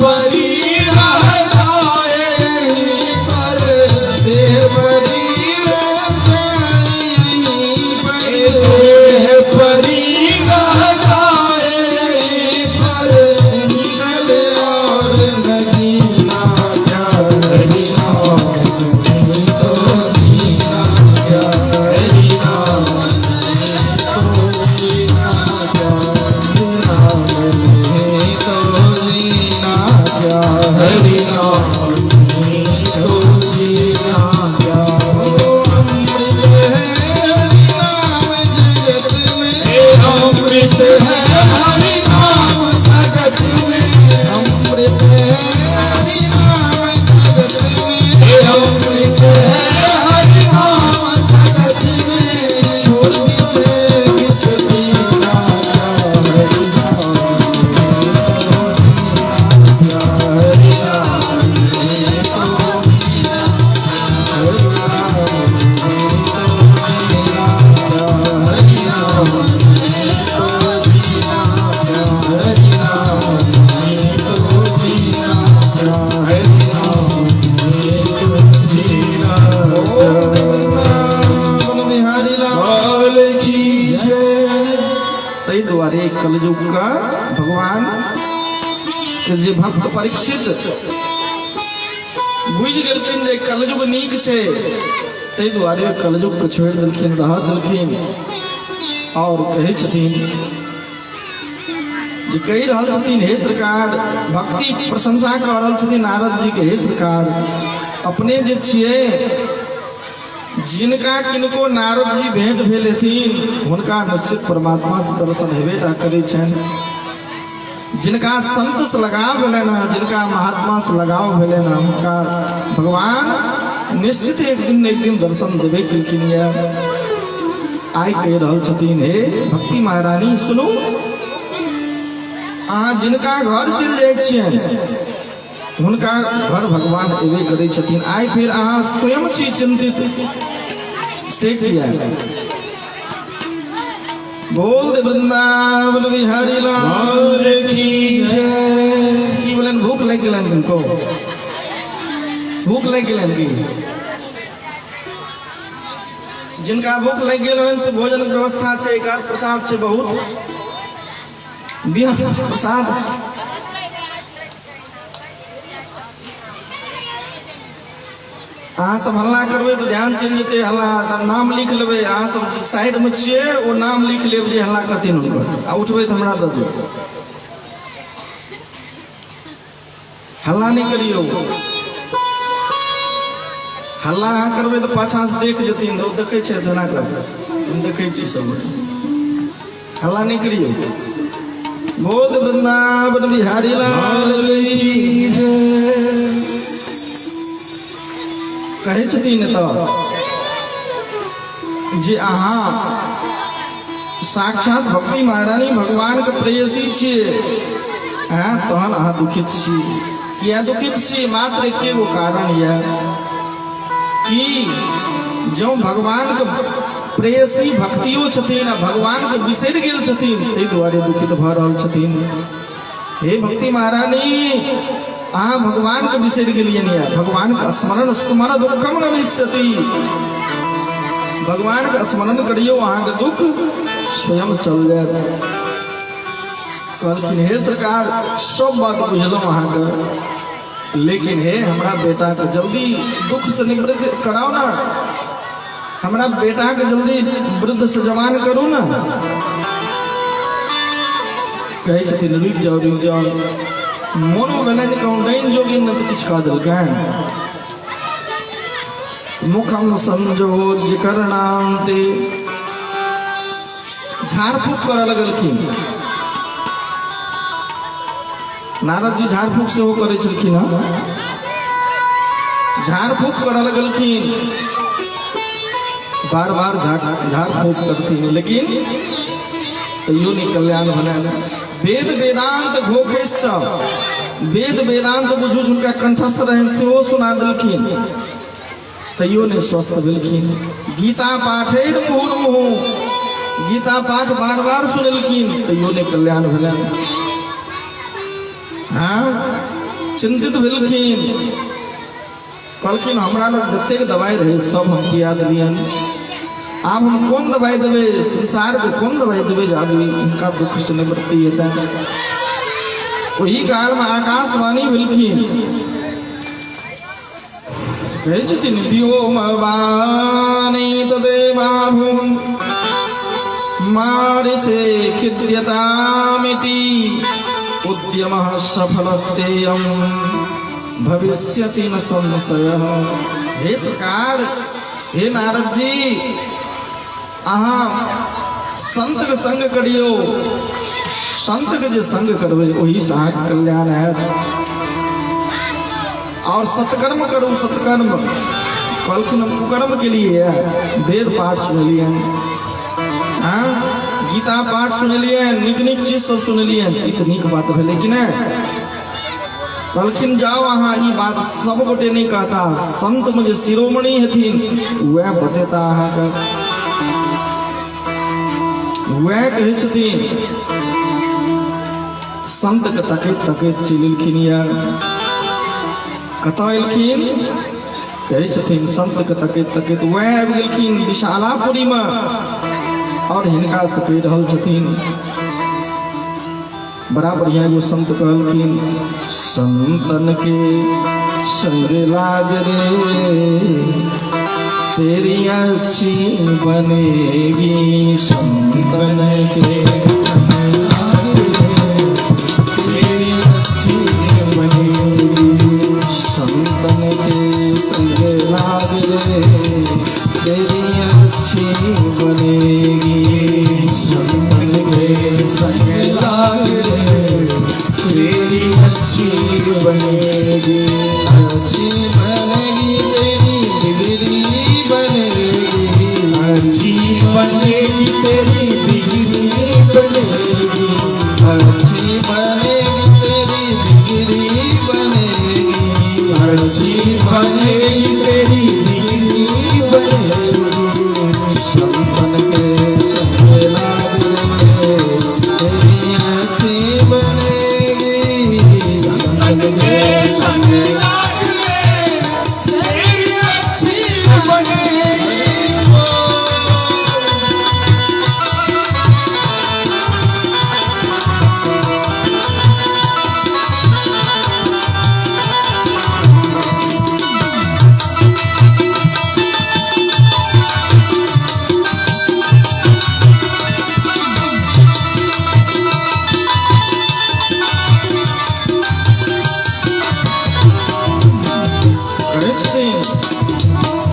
परी रह जाए पर, देह परी हरि नाम तो जीना दुआरे कलयुग का भगवान के जे भक्त परीक्षित बुझ गेलखिन जे कलयुग नीक छै, ताहि दुआरे कलयुग के छोड़ि देलखिन, रह देलखिन। और कहै छथिन जे कहि रहल छथिन, हे सरकार, भक्ति प्रशंसा कऽ रहल छथिन नारद जी के, हे सरकार, अपने जे छियै, जिनका किनको नारद जी भेंट भेल हेथिन हुनका निश्चित परमात्मा से दर्शन हेबे टा करै छनि। जिनका संत से लगाव भेलनि हँ, जिनका महात्मा से लगाव भेलनि हँ, हुनका भगवान निश्चित एक दिन दर्शन देबे केलखिन यऽ। आइ कहि रहल छथिन, हे भक्ति महारानी सुनू, अहाँ जिनका घर चलि जाइ छियनि हुनका घर भगवान एबे करै छथिन। आइ फिर अहाँ स्वयं छी चिंतित, से किया? बोल दे वृंदावन बिहारी लाल की जय। की बोलन? भूख लग गेलन किनको? भूख लग गेलन की? जिनका भूख लग गेल से भोजन के व्यवस्था छै, एकाध प्रसाद छै, बहुत दिया प्रसाद। अहाँ सब हल्ला करबै तो ध्यान चलि जेतै, हल्ला नाम लिख लेबै, अहाँ सब साइड में छियै, ओ नाम लिख लेब जे हल्ला करथिन हुनकर, आ उठबै तो हमरा दऽ देब। हल्ला नहीं करियौ, हल्ला अहाँ करबै तो पाछा से देख जेथिन, लोग देखै छै जना कर, हम देखै छी सब। हल्ला नहीं करियौ। बोल वृंदावन बिहारी लाल की जय। कहै छथिन तऽ जे अहाँ साक्षात भक्ति महारानी भगवान के प्रेयसी छियै, तहन अहाँ दुखित छी। किया दुखित छी? मात्र एके गो कारण यऽ कि जँ भगवान के प्रेयसी भक्तियो छथिन आ भगवान के बिसरि गेल छथिन, ताहि दुआरे दुखित भऽ रहल छथिन। हे भक्ति महारानी, अहाँ भगवान के बिसरि गेलियन यऽ। भगवान के स्मरण स्मरण दुखम न विस्यति। भगवान के स्मरण करियो, अहाँ के दुख स्वयं चल जायत। कहलखिन, हे सरकार, सब बात बुझलहुँ अहाँ के, लेकिन हे हमरा बेटा के जल्दी दुख से निवृत्त कराओ ना, हमरा बेटा के जल्दी वृद्ध से जवान करू ना। कहै छथिन, रुक जाओ, मोनो भेलै जे कहूँ डाइन जोगिन ने तऽ किछु कह देलकनि। मुखम संजोग जिकर नाम ते झाड़ फूक करऽ लगलखिन। नारद जी झाड़ फूक सेहो करै छलखिन हँ, झाड़ फूक करऽ लगलखिन, बार बार झाड़ फूक करथिन, लेकिन तैयो नहीं कल्याण भेलनि। वेद वेदांत घोखेश्च, वेद वेदांत बुझू हुनका कंठस्थ रहनि सेहो सुना देलखिन, तैयो नहीं स्वस्थ भेलखिन। गीता पाठेर मुहुर्मुहु, गीता पाठ बार बार सुनलखिन, तैयो नहीं कल्याण भेलनि। चिंतित भेलखिन, कहलखिन हमरा लग जतेक दवाई रहे सब हम पिया देलियनि, आब हम कोन दवाई देबै? संसार के कोन दवाई देबै जे आदमी उनका दुख से निवृत्ति हेतै? वही काल में आकाशवाणी भेलखिन, कहै छथिन, व्योम वाणी तदेवाभूम मारिसे खिद्यतामिति उद्यमः सफलस्तेयं भविष्यति न संशयः। हे सरकार, हे नारद जी, अहाँ संत के संग करियो, संत के जे संग करबै वही से अहाँके कल्याण हैत। और सत्कर्म करू, सत्कर्म। कहलखिन हम कुकर्म के लिए वेद पाठ सुनलिए, गीता पाठ सुनलिए, निक निक चीज सब सुनलिए, ई तऽ नीक बात भेलै कि नहीं? कहलखिन जाओ अहाँ, ई बात सब गोटे नहीं कहता, संत में जे शिरोमणि हेथिन वह बतेता अहाँके। वह कहै छथिन, संत के तकैत तकैत चलिलखिन यऽ। कतऽ एलखिन? कहै छथिन संत के तकैत तकैत वह आबि गेलखिन विशालापुरी में, और हिनका से कहि रहल छथिन, बड़ा बढ़िया जो संत कहलखिन, संतन के संग लाग रे तेरी अच्छी बनेगी, संतन के संग लाग रे तेरी अच्छी बनेगी, संतन के संग लाग रे तेरी अच्छी बनेगी, संतन के संग लाग रे तेरी अच्छी बनेगी, अच्छी बनेगी तेरी बिगड़ी बनेगी, अच्छी बनेगी तेरी बिगड़ी बनेगी, अच्छी बनेगी तेरी बिगड़ी बनेगी, अच्छी बनेगी तेरी बिगड़ी बनेगी, संतन के संग लाग रे तेरी अच्छी बनेगी, संतन के संग लाग रे तेरी अच्छी बनेगी।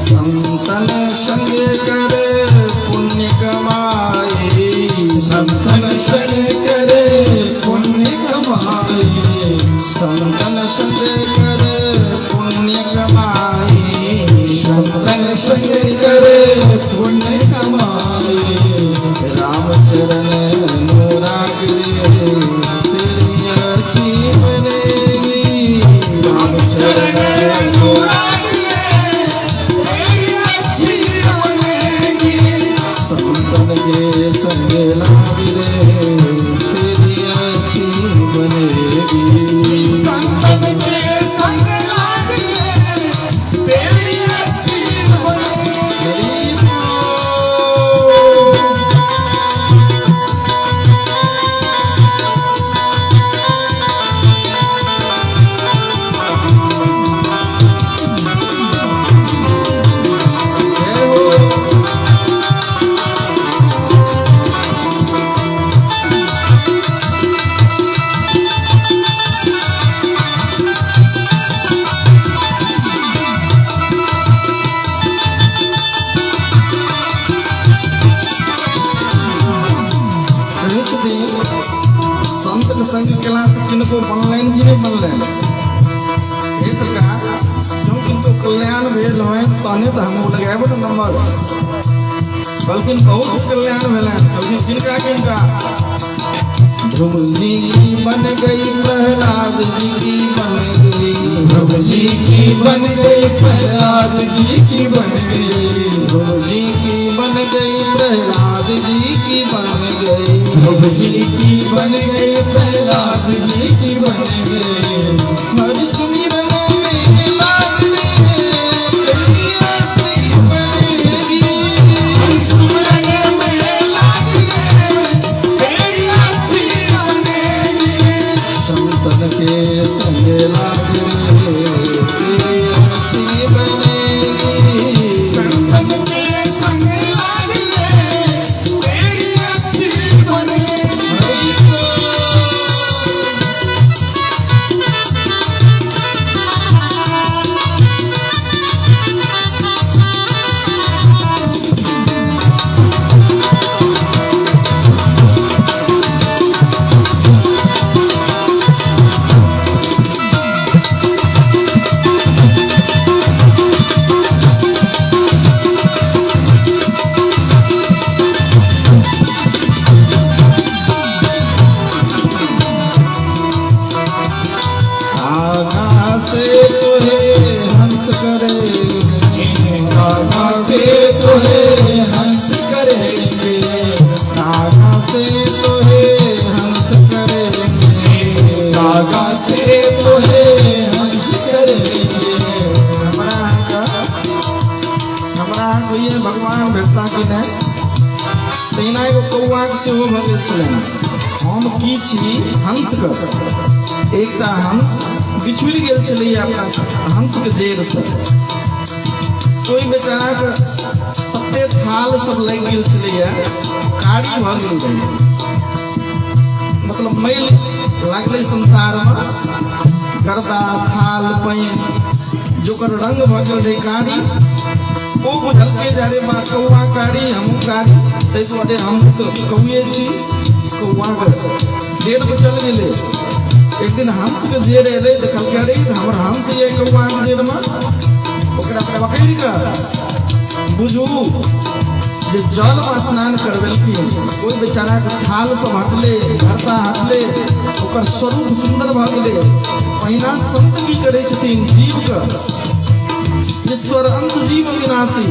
संतन संग करे पुण्य कमाए, संतन संग करे पुण्य कमाए, संतन संग करे पुण्य कमाए, संतन संग करे पुण्य कमाए, रामचरण अनुराग रे तेरी अच्छी बनेगी, रामचरण अनुराग के संग लाग रे तेरी अच्छी बनेगी, संतन के संग लाग रे तेरी अच्छी बनेगी। संत के संग केला से किनको बनलैन कि नहीं बनलैन, हे सरकार जो किनको कल्याण भेल होय तहने तो हम लगाएब न नंबर, बल्कि बहुत कल्याण भेलन, बल्कि किनका किनका ध्रुव जी की बन गई, प्रहलाद जी की बन गई, ध्रुव जी की बन गई, प्रहलाद जी की बन गई, ध्रुव जी की बन गई, प्रहलाद जी की बन गई, ध्रुव जी की बन गई, प्रहलाद जी की बन गई, हरि सुमिरन में लाग रे तेरी अच्छी बनेगी, हरि सुमिरन में लाग रे तेरी अच्छी बनेगी, संतन के संग लाग रे तेरी अच्छी बनेगी, संतन के संग लाग रे तेरी अच्छी बनेगी। भगवान भेटता कि नहीं तहिना एगो कौआक सेहो भऽ गेल छलनि। हम की छी हंसक। एकटा हंस बिछुड़ि गेल छलैए अपना हंसके जेरसँ। ओहि बेचाराके तते थाल सब लागि गेल छलैए, कारी भऽ गेल रहै, मतलब मैल लागलै संसारमे, गर्दा थाल पानि जोकर रंग भऽ गेल रहै कारी। ओ बुझलकै जे अरे बा कौआ कारी हमहूँ कारी, ताहि दुआरे हम कौए छी, कौआके जेरमे चलि गेलै। एक दिन हंसके जेर एलै, देखलकै अरे हमर हंस ये कौआके जेरमे, ओकरा पकड़ि कऽ बुझू जे जलमे स्नान करबेलखिन। ओहि बेचाराके थाल सब हटलै, घरता हटलै, ओकर स्वरूप सुन्दर भऽ गेलै। पहिना संत की करै छथिन, जीवके ईश्वर अंश जीव विनाशी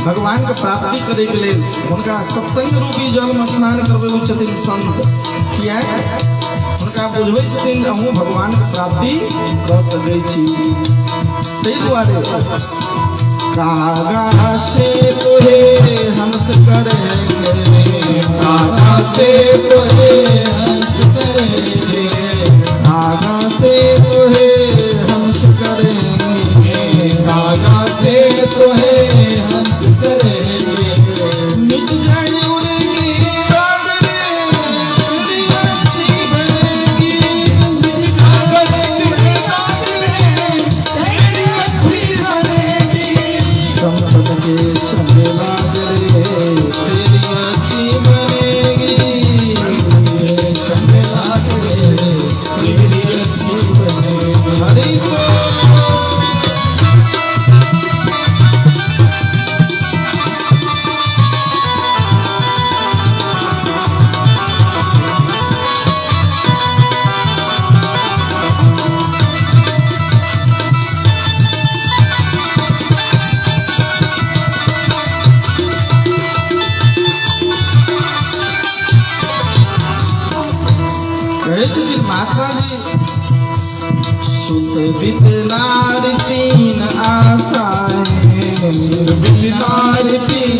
भगवानके प्राप्ति करैके लेल हुनका सत्संग रूपी जलमे स्नान करबै छथिन संत। किया हुनका बुझबै छथिन जे अहूँ भगवानके प्राप्ति कऽ सकै छी। ताहि दुआरे कागा से तोहे हंस करेंगे, कागा से तोहे हंस करेंगे, कागा से तोहे हंस करेंगे, कागा से तोहे हंस करेंगे। मिट जाए उड़ेगी कागरे, तेरी अच्छी बनेगी, मिट जाए कागरे, तेरी अच्छी बनेगी। संपद के संग लाजरे, तेरी अच्छी बनेगी, संग लाजरे, तेरी अच्छी बनेगी। हरि बोल। महात्मा जी सुत बितलार तीन आशाएं, बितलार तीन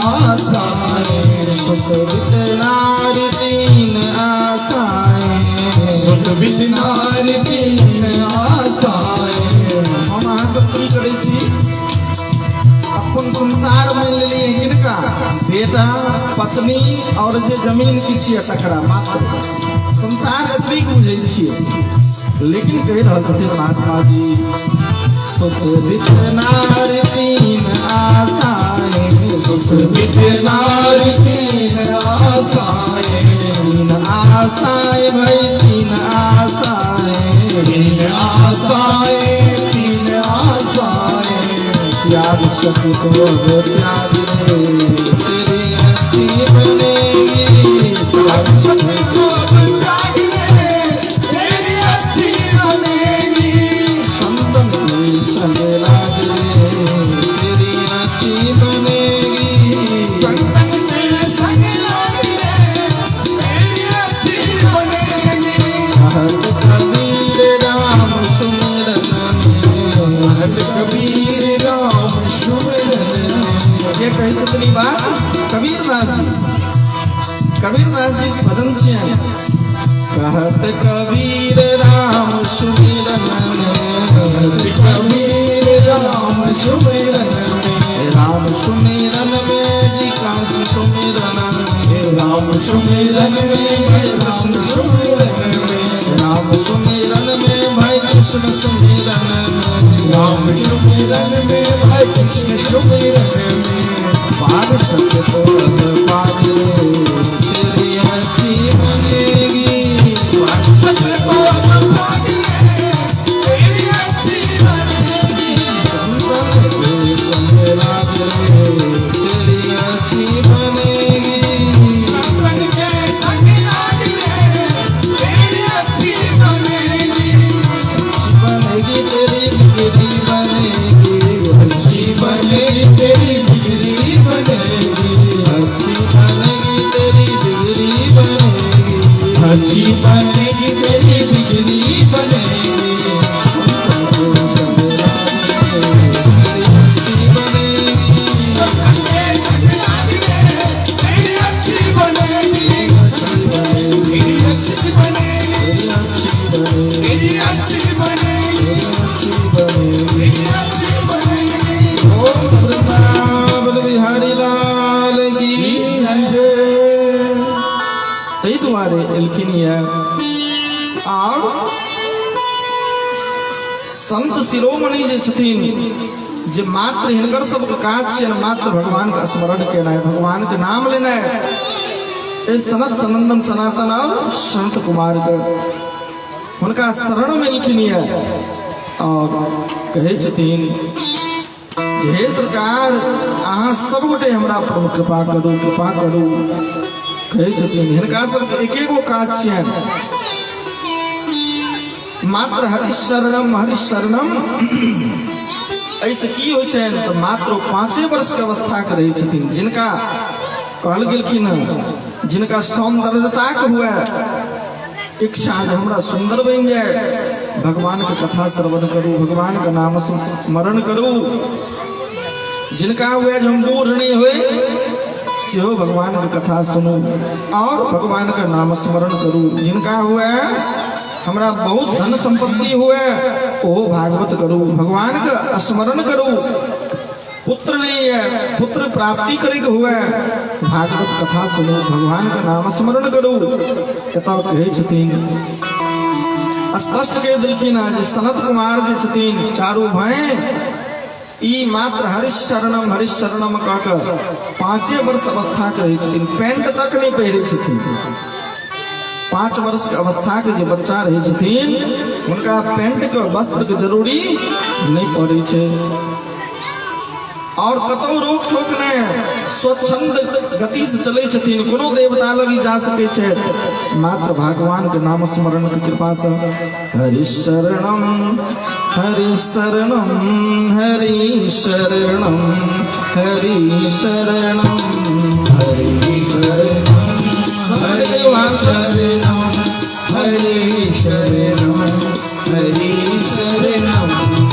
आशाएं, सुत बितलार तीन आशाएं, सुत बितलार तीन आशाएं। हम अहाँ सब की करै छी, अपन संसार में लेलिए किनका, बेटा पत्नी और जे जमीन की छियै तकरा मात्र संसार एतबी बुझै छियै। लेकिन कहि रहल छथिन महात्मा जी सुख बितनार तीन आशाएं, सुख बितनार तीन आशाएं, तीन आशाएं भाई तीन आशाएं, तीन आशाएं, तीन आशाएं। त्याग सके तो त्याग रे, तेरी अच्छी बनेगी, त्याग सके तो त्याग रे, तेरी अच्छी बनेगी। संतन की संग लाज रे, तेरी अच्छी बनेगी, संतन की संग लाज रे, तेरी अच्छी बनेगी। महत कबीर राम सुमिरन में, महत कबीर राम सुमिरन। ये कही छतनी बात कबीर दास जी, कबीर दास जी भजन छियै। कहत कबीर राम सुमिरन में, कबीर राम सुमिरन में, राम सुमिरन में जी काशी सुमिरन में, राम सुमिरन में कृष्ण सुमिरन में, राम सुमिरन में भाई कृष्ण सुमिरन में, राम सुमिरन में भाई कृष्ण सुमिरन में। पार सत्य को पार रे, तेरी अच्छी बनेगी, पार सत्य को पार रे, तेरी अच्छी बनेगी। संतन के संग लाज रे, तेरी अच्छी बनेगी, संतन के संग लाज रे, तेरी अच्छी बनेगी। बनेगी तेरी बिगड़ी बनेगी, अच्छी बनेगी तेरी बिगड़ी बनेगी, दुआरे एलखिन है और संत शिरोमणि जे छथिन जे मात्र हिनकर सब काज छियन मात्र भगवान का स्मरण केना है, भगवान के नाम लेना है। इस सनत सनंदन सनातन और संत कुमार के उनका शरण में लिखनी है और कहे छथिन हे सरकार अहाँ सब गोटे हमरा पर कृपा करू कहे छथिन हिनका सब एक एगो काज छियन मात्र हरिशरणम ऐसे की होइ छै तो मात्र 5 वर्ष के अवस्था के रहे छथिन जिनका कहल गेलखिन जिनका सौंदर्यता के हुए इच्छा हमरा सुंदर बन जाए भगवान के कथा श्रवण करूं भगवान का नाम स्मरण करूं जिनका हुए जो हम बूढ़ नहीं हुए सेहो भगवान की कथा सुनू और भगवान का नाम स्मरण करूं जिनका हुए हमरा बहुत धन संपत्ति हुए ओ भागवत करूं भगवान का स्मरण करूं पुत्र नहीं है पुत्र प्राप्ति करे के हुए भागवत कथा सुनो भगवान का नाम स्मरण करूं एतऽ कहै छथिन स्पष्ट कह देलखिन जे सनत कुमार जे छथिन चारू भाई ई मात्र हरिशरणम कह के 5 वर्ष अवस्था के रहे छथिन पैंट तक नहीं पहिरे छथिन 5 वर्ष के अवस्था के जो बच्चा रहे छथिन उनका पैंट के वस्त्र के जरूरी नहीं पड़े छे और कतौ रोक ठोक नहीं स्वच्छंद गति से चले छथिन कोनो देवता लगी जा सके छे मात्र भगवान के नाम स्मरण के कृपा से हरिशरणम हरिशरणम हरिशरणम हरिशरणम हरिशरणम हरिशरणम हरिशरणम हरिशरणम हरिशरणम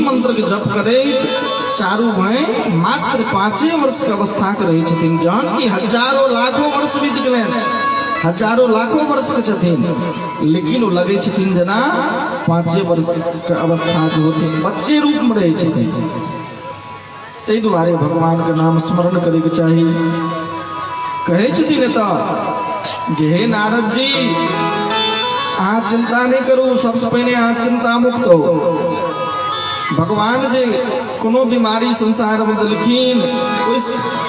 मंत्र के जप करे चारू भाई मात्र 5 वर्ष के अवस्था के रहे छथिन जान की हजारों लाखों वर्ष बीत गए हजारों लाखों वर्ष के छथिन लेकिन वो लगे छथिन जना 5 वर्ष के अवस्था के होते बच्चे रूप में रहे छथिन तै दुआरे भगवान के नाम स्मरण करे के चाहिए कहे छथिन एतऽ जे हे नारद जी अहाँ चिंता नहीं करू सबसे पहले अहाँ चिंता मुक्त हो भगवान जे कोनो बीमारी संसार में देलखिन ओइ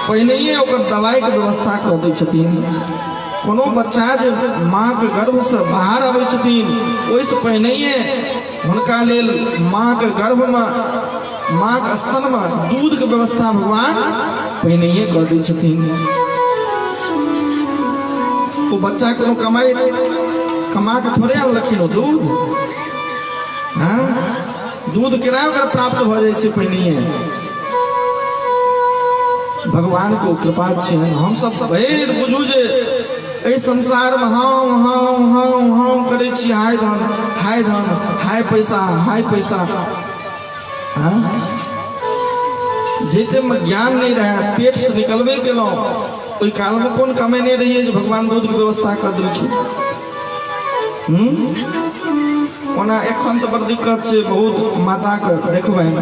पहले ही ओकर दवाई के व्यवस्था कर दै छथिन कोनो बच्चा जे माँ के गर्भ से बाहर आबै छथिन ओइ से पहले ही हुनका लेल माँ के गर्भ में माँ के स्तन में दूध के व्यवस्था भगवान पहले ही कर दै छथिन वो बच्चा कोनो कमा के थोड़े आनलखिन दूध हाँ दूध केना ओकरा प्राप्त भ जाय छै पहिने भगवान को कृपा छियनि। हम सब भरि बुझू जे एहि संसार में हम हम हम हम करै छी, हाय धन हाय धन हाय पैसा हाय पैसा। हाँ? जे टाइम ज्ञान नहीं रहे, पेट से निकलबे केलहुँ, ओहि काल में कोन कमेने रहिए जे भगवान दूध के व्यवस्था कर देलखिन। ओना एखन तो बड़ दिक्कत छै, बहुत माता के देखबनि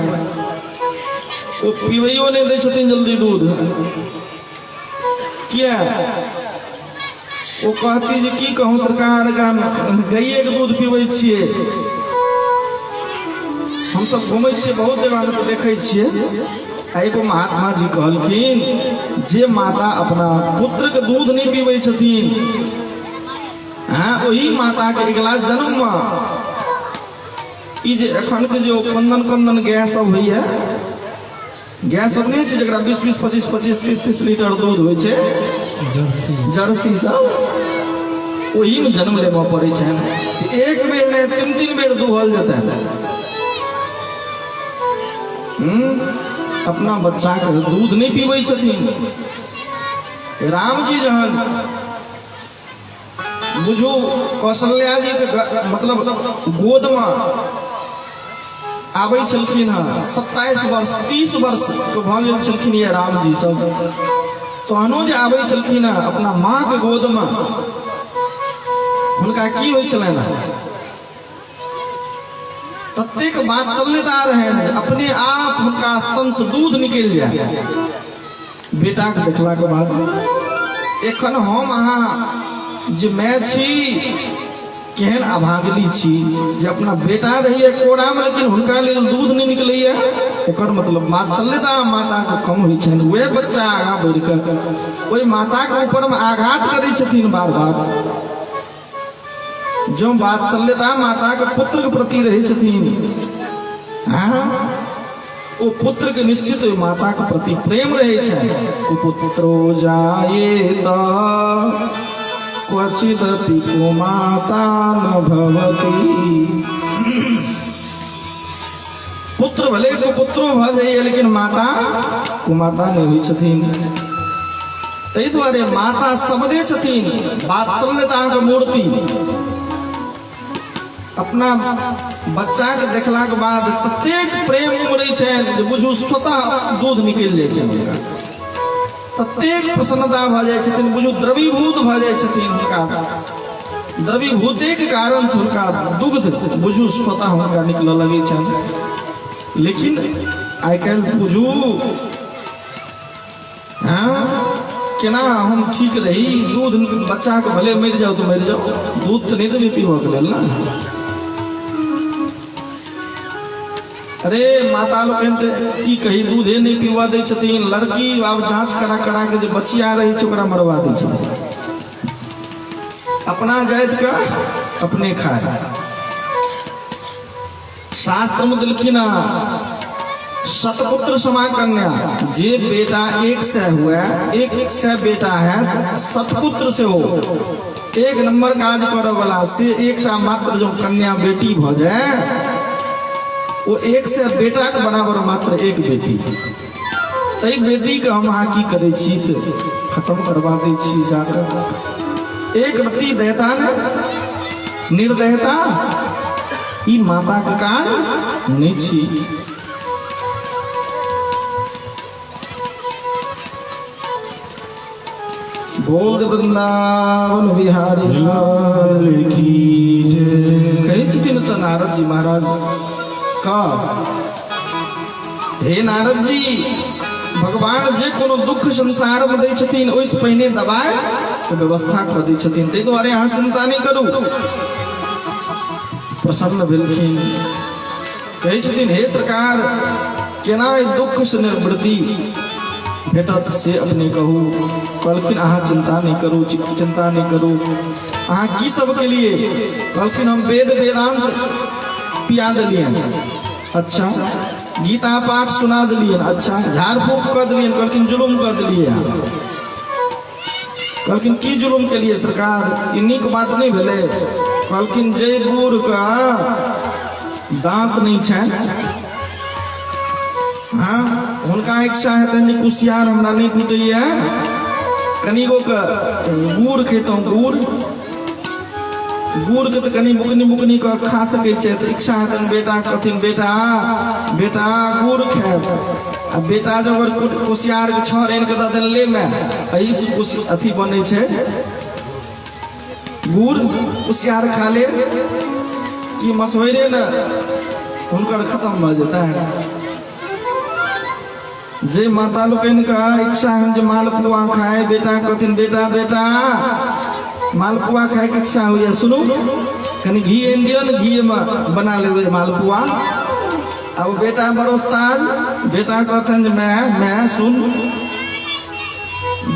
वो पीबैयो नहीं दै छथिन जल्दी दूध। किया? वो कहती जे की कहूँ सरकार, गाये के दूध पीबै छियै। हम सब घूमै छियै बहुत जगह में देखै छियै। एगो महात्मा जी कहलखिन जे माता अपना पुत्र के दूध नहीं पीबै छथिन, हाँ, वही माता के अगिला जन्म में ई जे एखन के जो कंदन गाय सब होइए, गाय सब नहीं छै जकरा 20-20, 25-25, 30-30 लीटर दूध होइ छै, जर्सी सब, वही में जन्म लेबऽ पड़ै छनि। एक बेर नहीं 3-3 बेर दुहल जेतै। अपना बच्चा के दूध नहीं पीबै छथिन। राम जी जहन बुझू कौशल्या जी के मतलब गोद में आबै छलखिन हँ, 27 वर्ष 30 वर्ष के भऽ गेल छलखिन ये राम जी सब, तहनो जे आबै छलखिन हँ अपना माँ के गोद में, हुनका की होइ छलनि हँ, ततेक वात्सल्यता रहनि, अपने आप हुनका स्तन से दूध निकलि जाय बेटा के देखला के बाद। एखन हम अहाँ जे माय छी, केहन अभागली छी जे अपना बेटा रहिए कोरा में, लेकिन हुनका लेल दूध नहीं निकलैया। एकर मतलब वात्सल्यता माता के कम होइ छनि। वे बच्चा आगाँ बढ़ि कऽ ओहि माता के ऊपर में आघात करै छथिन बार बार। जो वात्सल्यता माता के पुत्र के प्रति रहे छथिन, हाँ, वो पुत्र के निश्चित माता के प्रति प्रेम रहे छै। पुत्रो जायेत क्वचिदपि कुमाता न भवति। पुत्र भले तो पुत्रो भ जाइए, लेकिन माता कुमाता नहीं हुई छथिन। ताहि दुआरे माता सबदे छथिन, वात्सल्यता के मूर्ति। अपना बच्चा के देखला के बाद ततेक प्रेम उमरै छै जे बुझू स्वतः दूध निकलि जाइ छै हुनका, ततेक प्रसन्नता भऽ जाइ छथिन, बुझू द्रवीभूत भऽ जाइ छथिन हुनका। द्रवीभूते के कारण से हुनका दुग्ध बुझू स्वतः हुनका निकलऽ लगै छनि। लेकिन आइ काल्हि बुझू, हाँ, केना हम ठीक रही, दूध बच्चा के भले मरि जाओ तो मरि जाओ, दूध तो नहीं देबै पीबऽ के लेल ना। अरे माता लोग की कही, दूधे नहीं पीवा दै छथिन। लड़की आब जांच करा करा के जे बचिया रही छै ओकरा मरवा दै छै। अपना जाति का अपने खाए। शास्त्र में देलखिन शतपुत्र समा कन्या, जे बेटा 100 हुआ, 100 बेटा है, शतपुत्र से हो, 1 नंबर काज करऽ वाला से एकटा मात्र जो कन्या बेटी भ जाए, वो 100 बेटा के बराबर मात्र 1 बेटी। तई बेटी के हम अहाँ की करै छी, खत्म करवा दै छी जाकर। एक रति देता ने निर्दयता, ई माता के काज नहीं छी। बोल वृंदावन बिहारी लाल की जय। कहै छथिन तऽ नारद जी महाराज का, हे नारद जी, भगवान जे कोनो दुख संसार में दै छथिन, ओहिसँ पहिने दबाइ के व्यवस्था कर दै छथिन। ताहि दुआरे अहाँ चिंता नहीं करू। प्रसन्न भेलखिन, कहै छथिन हे सरकार, केना दुख से निवृत्ति भेटत से अपने कहू। कहलखिन अहाँ चिंता नहीं करू, चिंता नहीं करू। अहाँ की सब के लिए? कहलखिन हम वेद वेदांत पिया दिलियन। अच्छा, गीता पाठ सुना दिलियन। अच्छा, झाड़ फूक कर दिलियन। कहलखिन जुलुम कर दिलिए। कहलखिन की जुलुम के लिए सरकार? ई नीक बात नहीं भेले। कहलखिन जे बूढ़ का दांत नहीं छै, हाँ उनका इच्छा है जे कुशियार हमरा नहीं टूटैया कनी गो के गुड़ खेतों गुड़ के तो कनी बुकनी के खा सके छे तो इच्छा है बेटा कथिन बेटा बेटा गुड़ खाएब आ बेटा जब कुशियार के छर आनि के द देन ले में एही से कुछ अथी बने छे गुड़ कुशियार खा ले कि मसोइरे न उनकर खत्म भ जाता है। जे माता लोकन का इच्छा है जो मालपुआ खाए बेटा कथिन बेटा बेटा मालपुआ खाए के इच्छा हुई है सुनो कनी घी इंडियन घी में बना ले मालपुआ अब बेटा बरोस्ताज बेटा कथन मैं सुन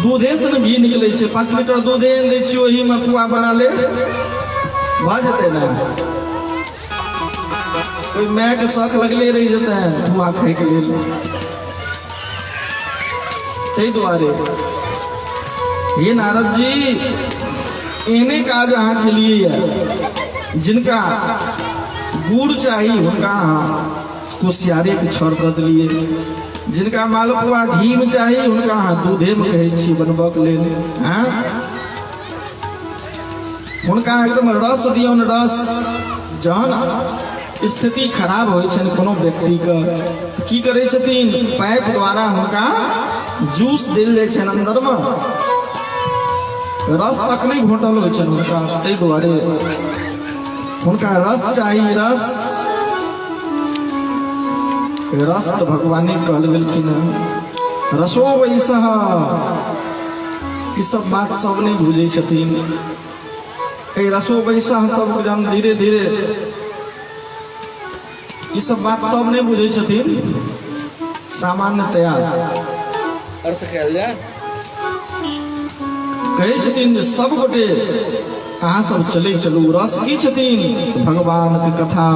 दूधे से घी निकले 5 लीटर दूध दे छी वही में पुआ बना ले भ जते ना कोई मैं के शौक लगले रह जाता है पुआ खाए के लिए तई द्वारे ये नारद जी इन्हें काज अहाँ के लिए है जिनका गुड़ चाहिए उनका कुशियारे के छोड़ दिए जिनका मालपुआ घी में चाहिए उनका दूधे में कहे छी बनबक ले उनका एकदम रस दियो रस जहन स्थिति खराब हो कोनो व्यक्ति का की करे छथिन पाइप द्वारा उनका जूस दिल ले छन अंदर में रस तक नहीं घोटल हो छन उनका तै द्वारे उनका रस चाहिए रस तो भगवान ने कहल गेलखिन रसो वैसह ई सब बात सब नहीं बुझे छथिन ए रसो वैसह सब जन धीरे धीरे ये सब बात सब नहीं बुझे छथिन सामान्यतया अर्थ कल जाए कहे छथिन सब गोटे अहाँ सब चले चलू रस की छथिन भगवान की कथा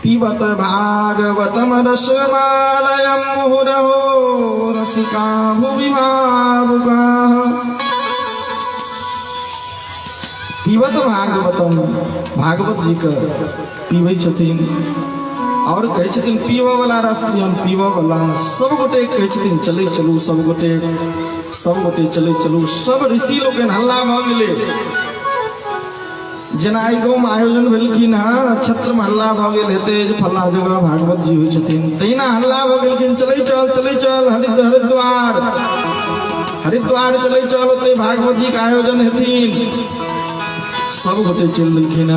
पीबत भागवतम रसमालयं मुहुरहो रसिका भुवि भावुकाः पीबत भागवतम भागवत जी का पीबै छथिन और कहे छथिन पीवा वाला रस दियन पीवा वाला सब गोटे कहे छथिन चले चलू सब गोटे चले चलू सब ऋषि लोग हल्ला भ गेले जना आई गाँव में आयोजन भेलखिन छत्र में हल्ला भ गेल हेते फल्ला जगह भागवत जी होइ छथिन तहिना हल्ला भ गेलखिन चले चल हरिद्वार चले चल ओते भागवत जी के आयोजन हेथिन सब गोटे चल देलखिन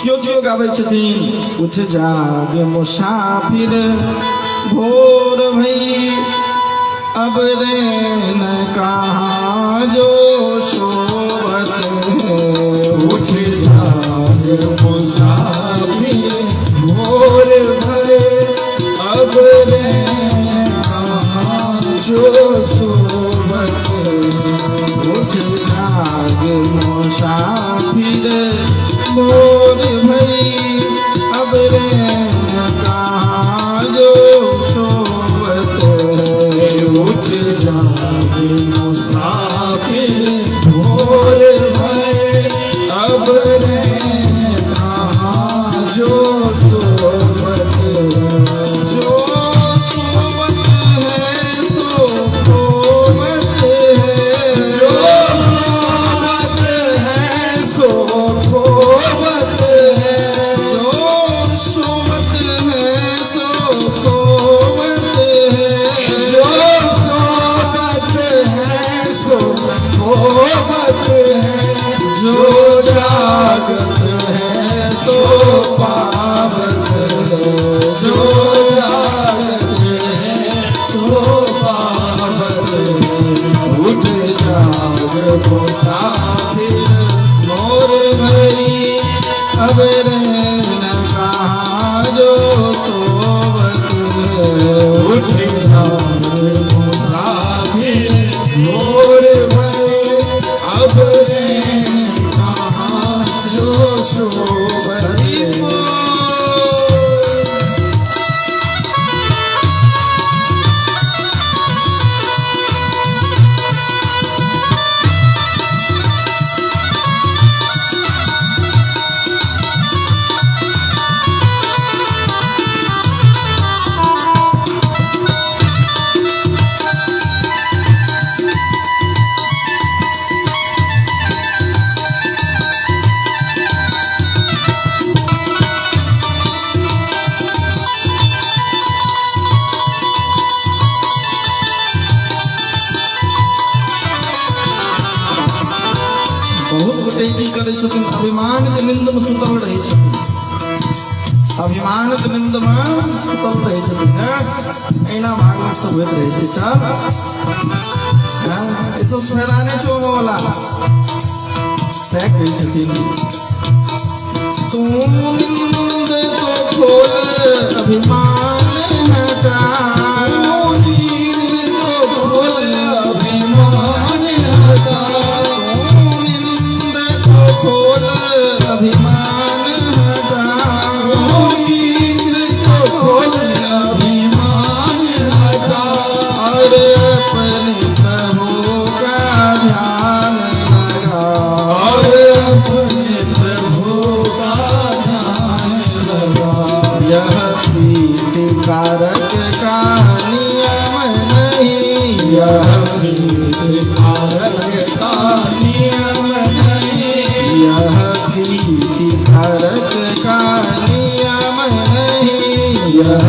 क्यों गावे छथिन उठ जाग मुसाफिर भोर भई अब रे न कहाँ जो सोवत है उठ जाग मुसाफिर भोर भई अब रे कहाँ जो सोवत उठ जाग मुसाफिर भोर भई अब रे कहाँ जो सोवत उठ जाग मुसाफिर भोर भई अब रे कहाँ जो सोवत जो सोवत है सो खोवत है जो सोवत है सो खोवत है जो सोवत है सो खोवत है जो सोवत है सो खोवत है जो जागत है सो पावत है जो जागत है सो पावत है उठ जाग मुसाफिर मोर भई अब रे न कहाँ जो सोवत उठ जाग मुसाफिर मोर भई अब रे कहाँ जो सोवत करै छथिन अभिमान के निंद में सुतल रहै छथिन, अभिमान के निंद में सुतल रहै छथिन। एना भागवत सब होइत रहै छै। चल ई सब फायदा नहि छो वाला से कहै छथिन तू निंद तो खोल अभिमान हटा, नींद तो खोल अभिमान हटा, नींद तो खोल अभिमान हटा, नींद तो खोल अभिमान हटा, अरे अपने प्रभु का ध्यान लगा, अरे अपने प्रभु का ध्यान लगा। यह कारक का नियम नहीं, यह कारक का नियम नहीं, यह कारक का नियम नहीं, यह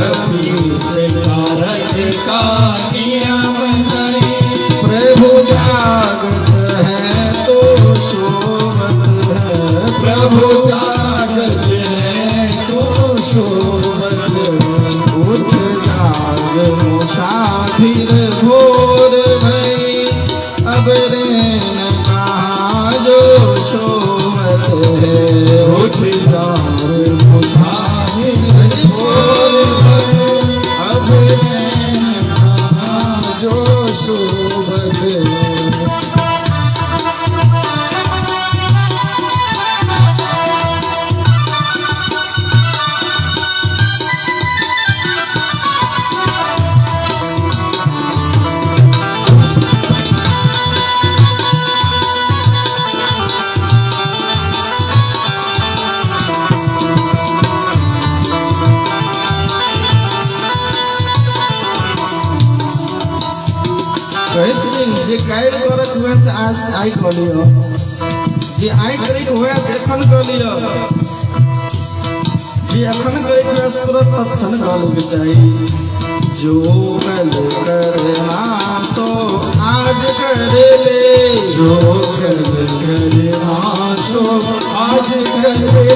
कारक का नियम नहीं। प्रभु जागत है तो शोभत है, प्रभु जागत है तो शोभत है। उठ जाग मुसाफिर भोर भई, अब रैन कहाँ जो शोभत है। उठ जाग मुसाफिर भोर भई, अब रैन कहाँ जो शोभत है। जे कायल करक हुए से आज आई कर लियो, जे आई करे हुए से एखन कर लियो, जे एखन करे हुए से तुरंत तत्क्षण कर लेके चाहिए। जो कल करना तो आज कर ले, जो कल करना तो आज कर ले,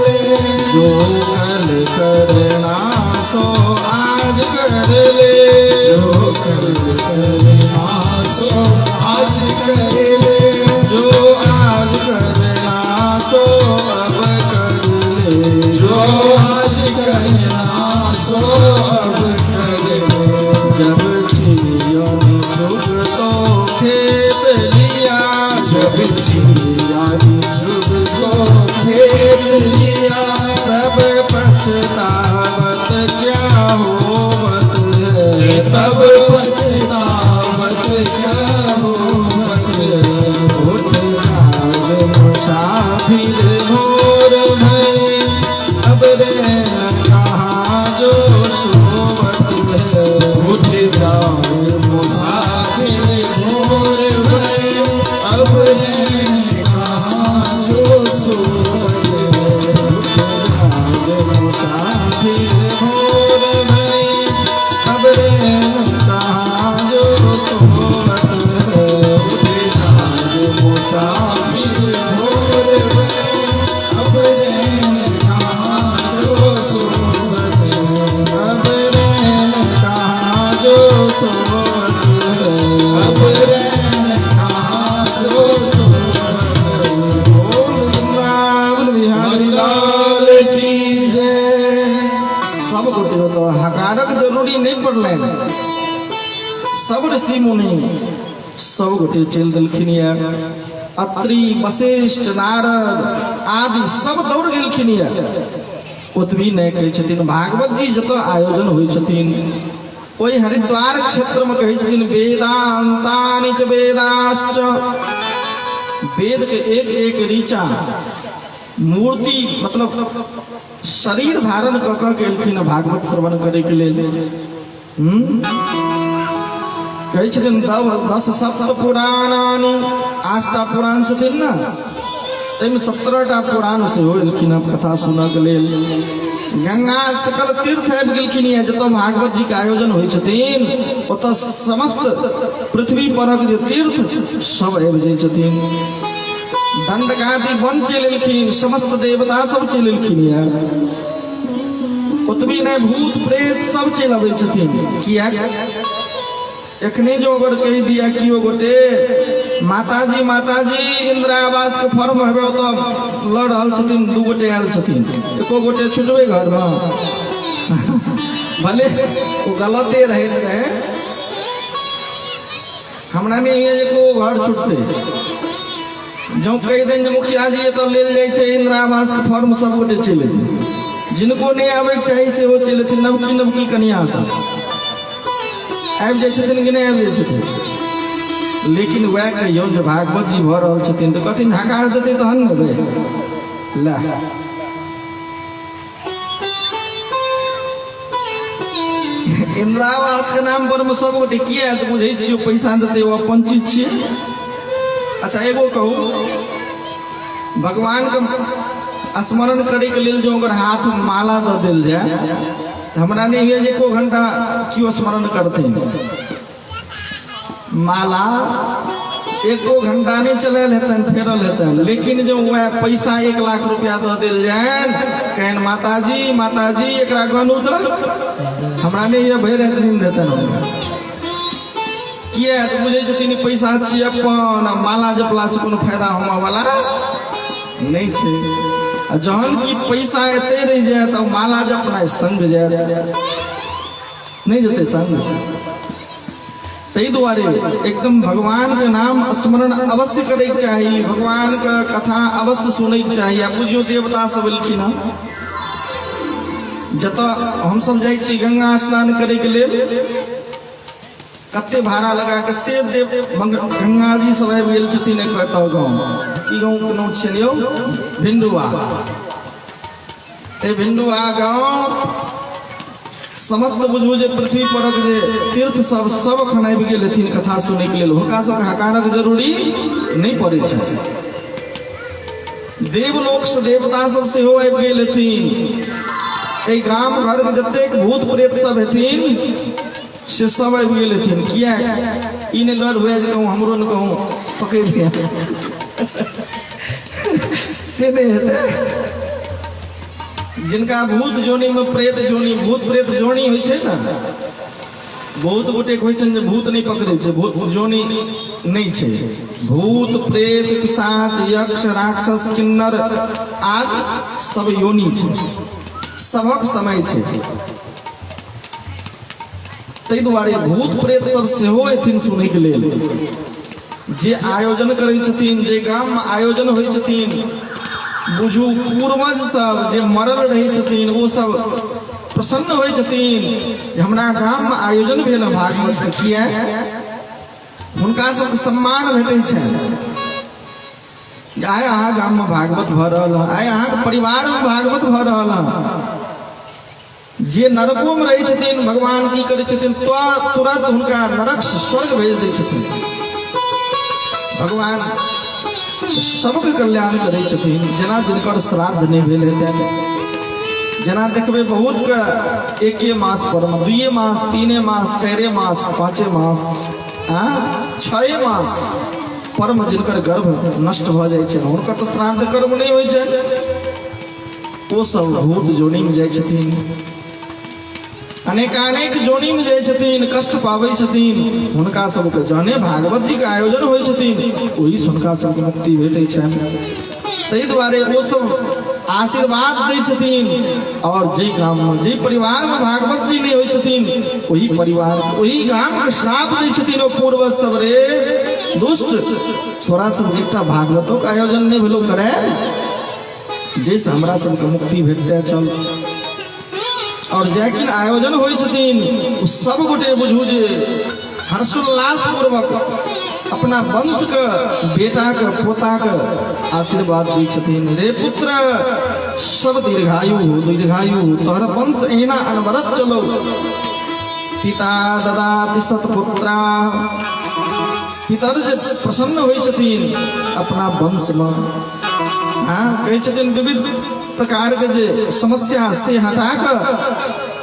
जो कल करना तो आज कर ले, जो कल करना तो आज कर ले, जो आज करना तो अब कर ले, जो आज करना तो अब कर ले। जब चिड़ियों ने चुग तो खेत लिया, जब चिड़िया ने चुग तो खेत लिया, तब पछतावत क्या होवत है, तब पछतावत क्या होवत है। उठ जाग मुसाफिर भोर भई, अब रैन कहाँ जो शोभत है। उठ जाग मुसाफिर भोर भई, अब रैन कहाँ जो शोभत है। उठ जाग मुसाफिर भोर भई, अब रैन कहाँ जो शोभत है। उठ जाग मुसाफिर भोर भई, अब रैन कहाँ जो शोभत है। अब रैन कहाँ जो शोभत है, अब रैन कहाँ जो शोभत है। बोल वृंदावन बिहारी लाल की जय। सब गोटे तो हकारक जरूरी नहीं पड़ले, सब ऋषि मुनि सब गोटे चल दिलखिन। अत्रि वशिष्ठ नारद आदि सब दौड़ गेलखिन। ओतबी नहीं कहै छथिन भागवत जी जतऽ आयोजन होइ छथिन ओहि हरिद्वार क्षेत्र में कहै छथिन वेदांतानि च वेदाश्च, वेद के एक एक ऋचा मूर्ति मतलब शरीर धारण कऽ के एलखिन भागवत श्रवण करे के लेल। कहै छथिन 10 सप्त पुराणानि, 8टा पुराण छथिन ना, ताहिमे 17टा पुराण सेहो एलखिन कथा सुनऽ के लेल। गंगा सकल तीर्थ आबि गेलखिन जतऽ भागवत जी के आयोजन होइ छथिन, ओतऽ समस्त पृथ्वी परक जे तीर्थ सब आबि जाइ छथिन। दंडकादि वन चलेलखिन, समस्त देवता सब चलेलखिन यार, ओतबी ने भूत प्रेत सब चल अबै छथिन। किया एखने जो अगर कह दिया कि ओ गोटे माताजी इंदिरा आवास के फॉर्म हेबे तो लड़ रहल छथिन, दू गोटे आयल छथिन, एको गोटे छुटबे घर में भले वो गलते रहे हमरा नहीं एको घर छुटते। जो कह दें मुखिया जी तो ले जाए इंदिरा आवास के फॉर्म सब गोटे चले, जिनको नहीं आवे चाहिए से वो चले थे। नवकी कन्या सब आबि जाइ छथिन कि नहीं आबि जाइ छथिन, लेकिन वह कहियो जो भागवत जी भऽ रहल छथिन तो कथिन हकार देते तहन ने ला। इंदिरा आवास के नाम पर में सब गोटे किया तो बुझे छियो पैसा देते वो अपन चीज छियै। अच्छा एगो कहू, भगवान के स्मरण करे के लेल जो अगर हाथ में माला दऽ देल जाए, हमरा नहीं है एको घंटा क्यों स्मरण करते माला एको घंटा नहीं चलल हेतन, फेरल हेतन, लेकिन जो वह पैसा 1 लाख रुपया दऽ देल जाए, कहन माताजी एकरा गनू तो हमरा नहीं है भर दिन देतन। किया तो बुझे छथिन पैसा छी अपन, माला जपला से कोनो फायदा होमा वाला नहीं छे। जहन की पैसा एते रह जाए तो माला जपना संग जाए नहीं जते संग। तै दुआरे एकदम भगवान के नाम स्मरण अवश्य करे चाहिए, भगवान का कथा अवश्य सुनै चाहिए। बुझियो देवता सब एलखिन हँ, जत हम सब जाइ छी गंगा स्नान करे के लेल, कते भाड़ा लगा के से देव गंगा जी सब आबि गेल छथिन। कहता गाँव की गाँव के नाम छियौ भिंडुआ, भिंडुआ गाँव समस्त बुझू जे पृथ्वी पर जे तीर्थ सब अखन आबि गेल हथिन कथा सुनै के लेल, हुनका सबके हकारक जरूरी नहीं पड़े छै। देवलोक से देवता सब सेहो आबि गेल हथिन, गाम घर के जतेक भूत प्रेत सब हथिन से सब आबि गेल हथिन। किया ई नहीं डर हुए जे कहूँ हमरो न कहूँ पकड़ लिया से नहीं हेतै। जिनका भूत जोनी में प्रेत जोनी, भूत प्रेत जोनी होइ छै ना, बहुत गोटे होइ छन जे भूत नहीं पकड़े छै, भूत जोनी नहीं छै। भूत प्रेत पिशाच यक्ष राक्षस किन्नर आदि सब योनि छै, सबक समय छै। तै दुआरे भूत प्रेत सब सेहो एथिन सुनै के लेल, जे आयोजन करै छथिन, जे गाम में आयोजन होइ छथिन, बुझू पूर्वज सब जे मरल रहे छथिन वो सब प्रसन्न होइ छथिन। हमरा गाम में आयोजन भेल भागवत के, किया हुनका सबके सम्मान भेटै छै। आइ अहाँ गाम में भागवत भऽ रहल हँ, आइ अहाँ परिवार में भागवत भऽ रहल हँ। जे नरकों में रहे छथिन भगवान की करे छथिन, तो तुरंत हुनका नरक से स्वर्ग भेज दै छथिन। भगवान सबके कल्याण करे छथिन। जेना जिनकर श्राद्ध नहीं भेल हेतै, जेना देखबे बहुत के 1 मास पर 2 मास 3 मास 4 मास 5 मास 6 मास पर जिनकर गर्भ नष्ट भ जाय छै, हुनकर तो श्राद्ध कर्म नहीं होइ छै। ओ सब भूत जोनी में जाय छथिन, अनेकानेक जोनी में जाय छथिन, कष्ट पाबै छथिन। हुनका सबके जहने भागवत जी के आयोजन होइ छथिन ओहि से हुनका सबके मुक्ति भेटै छनि। तै दुआरे ओ सब आशीर्वाद दै छथिन, और जे गाम में जे परिवार में भागवत जी नहीं होइ छथिन वही परिवार वही गाम के श्राप दै छथिन। ओ पूर्वज सब रे दुष्ट, तोरा सब एकटा भागवतों के आयोजन नहीं भेलो करे, जैसे हमरा सबके मुक्ति भेटते चल। और जैकिन आयोजन होइ छथिन सब गोटे बुझू जे हर्षोल्लास पूर्वक अपना वंश के बेटा के पोता के आशीर्वाद दै छथिन। रे पुत्र सब दीर्घायु तोहर वंश एना अनवरत चलो। पिता ददाति सत्पुत्रा, पितर जे प्रसन्न होइ छथिन अपना वंश में, कहै छथिन विविध प्रकार के जे समस्या से हटा कर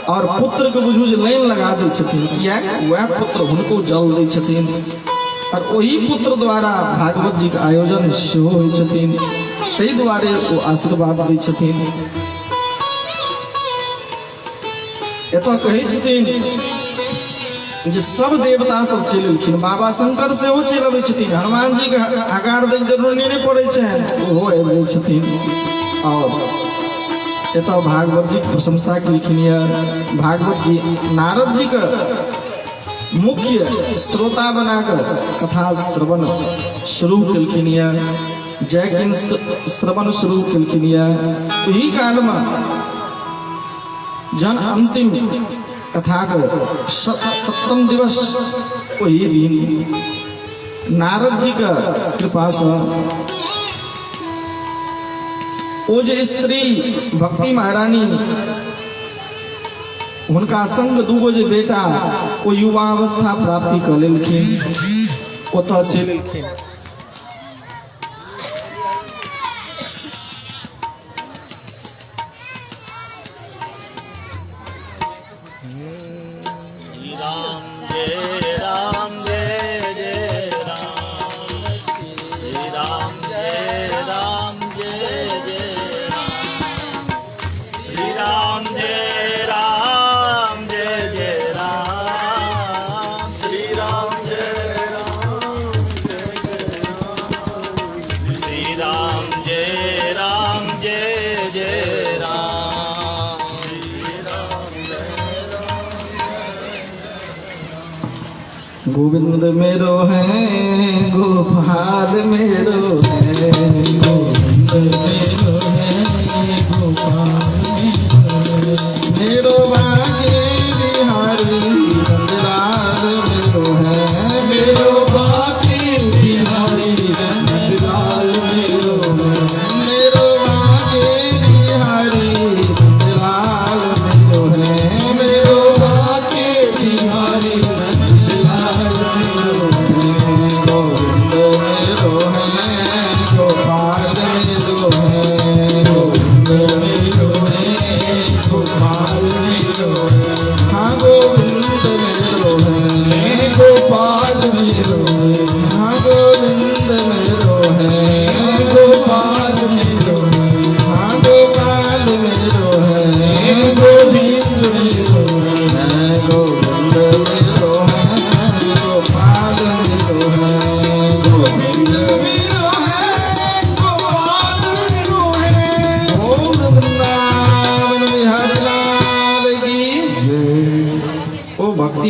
और पुत्र के बुझू जे लाइन लगा दै छथिन। किया वह पुत्र हुनको जल दै छथिन। और वही पुत्र द्वारा भागवत जी का आयोजन सेहो होइ छथिन, ताहि दुआरे ओ आशीर्वाद दै छथिन। एतऽ कहै छथिन जे सब देवता सब चलि एलखिन, बाबा शंकर सेहो चलि अबै छथिन, हनुमान जी के आकार दै जरूरी नहि पड़ै छनि, ओहो आबि जाइ छथिन। और एतऽ भागवत जी के प्रशंसा केलखिन यऽ। भागवत जी नारद जी के मुख्य श्रोता बनाकर कथा श्रवण शुरू केलखिन यऽ, जय श्रवण शुरू केलखिन यऽ। यही काल में जन अंतिम कथा के 7म दिवस वही दिन नारद जी के कृपा से ओ जे स्त्री भक्ति महारानी हुनका संग दूगो जे बेटा ओ युवावस्था प्राप्ति कर लेलखिन, ओतऽ चलि एलखिन। गोविंद मेरो है गोपाल मेरो है, गोविंद मेरो है गोपाल मेरो बागे बिहारी नंदलाल मेरो है, मेरो बागे बिहारी नंदलाल मेरो है, मेरो बागे बिहारी नंदलाल मेरो है, मेरो बागे बिहारी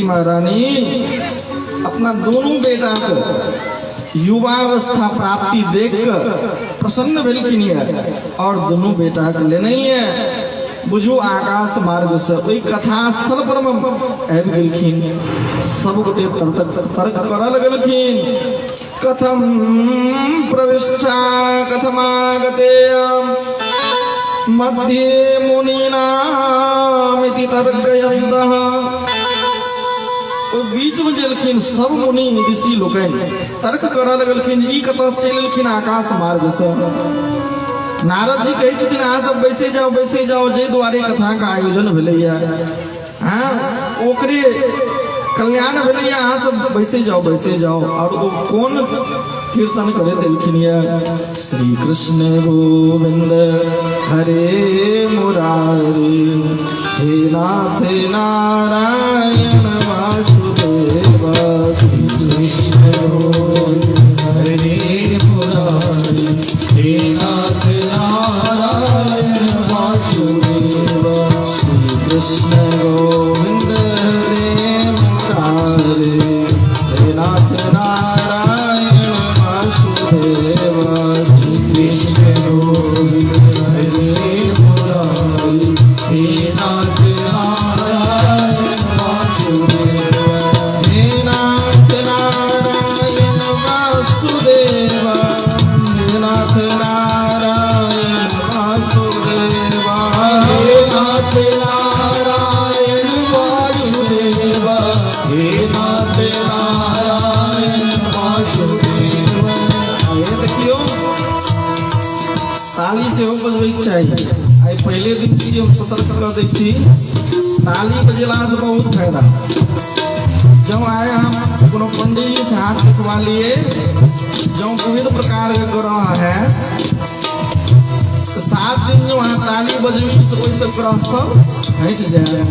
महारानी अपना दोनों बेटा के युवावस्था प्राप्ति देख कर प्रसन्न भेलखिन और दोनों बेटा के लेने बुझू आकाश मार्ग से ओई कथा स्थल पर आबि गेलखिन। सब गोटे तर्क करऽ लगलखिन, कथम प्रविष्टा कथमागते मध्ये मुनीनामिति तर्कयन्तः। बीच में जेलखिन सब मुनि ऋषि लोकन तर्क करऽ लगलखिन, ई कतऽ से चलि आकाश मार्ग से। नारद जी कहै छथिन अहाँ सब बैसे जाओ जे द्वारे कथा का आयोजन भेलैया, हाँ ओकरे कल्याण भेलैया, अहाँ सब बैसे जाओ। और वो कौन कीर्तन करे देलखिन यऽ, श्री कृष्ण गोविंद हरे मुरारी, हे नाथ नारायण वासुदेव, श्री कृष्ण गोविंद हरे मुरारी, हे नाथ नारायण वासुदेव, श्री कृष्ण गोविंद हरे मुरारी, हे नाथ नारायण वासुदेव, श्री कृष्ण गोविंद हरे मुरारी, हे नाथ नारायण वासुदेव, हे नाथ नारायण वासुदेव, हे नाथ नारायण वासुदेव, हे नाथ नारायण वासुदेव, हे नाथ नारायण वासुदेव। ये देखियो ताली से बजबैके चाहिए। आई पहले दिन छी हम सतर्क कर दै छी, ताली बजेला से बहुत फायदा। जब आए हम कोनो पंडित से हाथ लिखवा लिए, जो विविध प्रकार के ग्रह है, तो 7 दिन जो वहाँ ताली बजवी से कोई सब ग्रह सब हट जाए।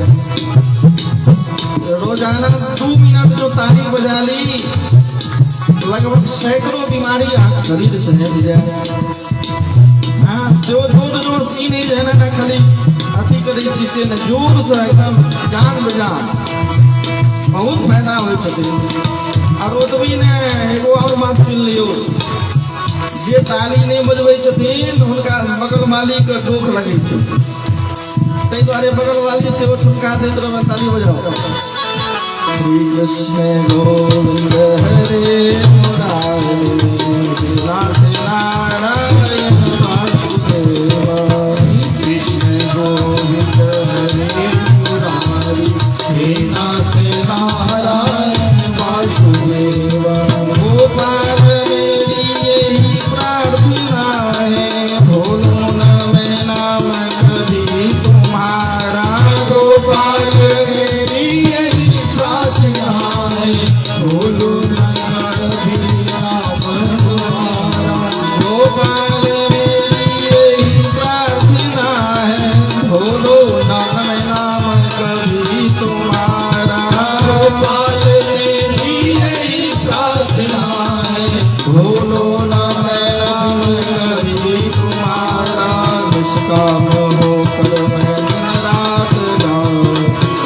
रोजाना 2 मिनट जो ताली बजा ली, लगभग सैकड़ों बीमारी शरीर से हट जाए। हाँ, जो जोर जोर सी नहीं रहना ना, खाली अथी करे से न जोर से एकदम जान बजान बहुत फायदा हो छथिन। और ओतबी ने एगो और बात सुन लियो, जे ताली नहीं बजबै छथिन हुनका बगल वाली के दुख लगै छै, ताहि दुआरे बगल वाली से वो ठुमका दैत रहबे, ताली बजाओ। श्री कृष्ण गोविंद हरे मुरारी, नाथ नारायण वासुदेव। कृष्ण गोविंद हरे मुरारी, हे नाथ नारायण वासुदेव। गोपाल मेरी यही प्रार्थना है, भूलो न मैं नाम कभी तुम्हारा। गोपाल मेरी यही प्रार्थना है, भूलो न कभी नाम तुम्हारा। गोपाल मेरी यही प्रार्थना है, भूलो न मैं नाम कभी तुम्हारा। गोपाल मेरी यही प्रार्थना है, भूलो न मैं नाम कभी तुम्हारा। निष्काम होकर मैं दिन रात गाऊं,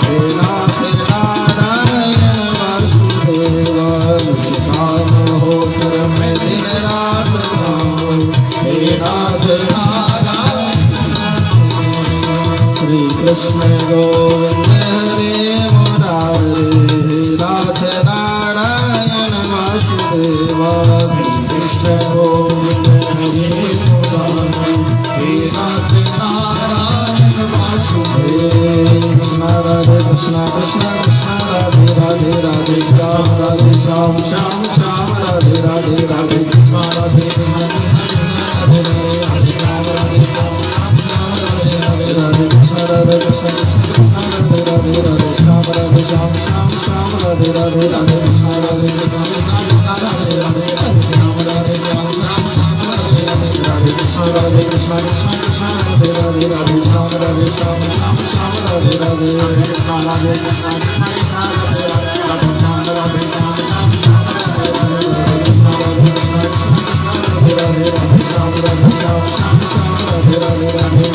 हे नाथ नारायण वासुदेव। निष्काम होकर मैं दिन रात गाऊं, हे नाथ नारायण। श्री कृष्ण गोविंद हरे मुरारी, नाथ नारायण वासुदेव। श्री कृष्ण गोविंद हरे मुरारी, नाथ नारायण वासुदेव। कृष्ण राधे कृष्ण कृष्ण कृष्ण राधे राधे राधे श्याम राधे श्याम श्याम श्याम राधे राधे राधे। कृष्ण राधे कृष्ण राधे राधे श्याम राधे श्याम श्याम राधे राधे राधे। कृष्ण राधे कृष्ण कृष्ण राधे राधे श्याम राधे श्याम श्याम श्याम राधे राधे राधे। कृष्ण राधे कृष्ण राधे राधे श्याम राधे श्याम श्याम श्याम राधे राधे राधे। कृष्ण राधे कृष्ण कृष्ण कृष्ण राधे राधे राधे श्याम राधे श्याम श्याम श्याम राधे राधे राधे। कृष्ण राधे कृष्ण कृष्ण कृष्ण राधे राधे राधे श्याम राधे श्याम श्याम श्याम राधे राधे राधे। कृष्ण राधे कृष्ण कृष्ण कृष्ण राधे राधे राधे श्याम राधे श्याम श्याम श्याम राधे राधे राधे।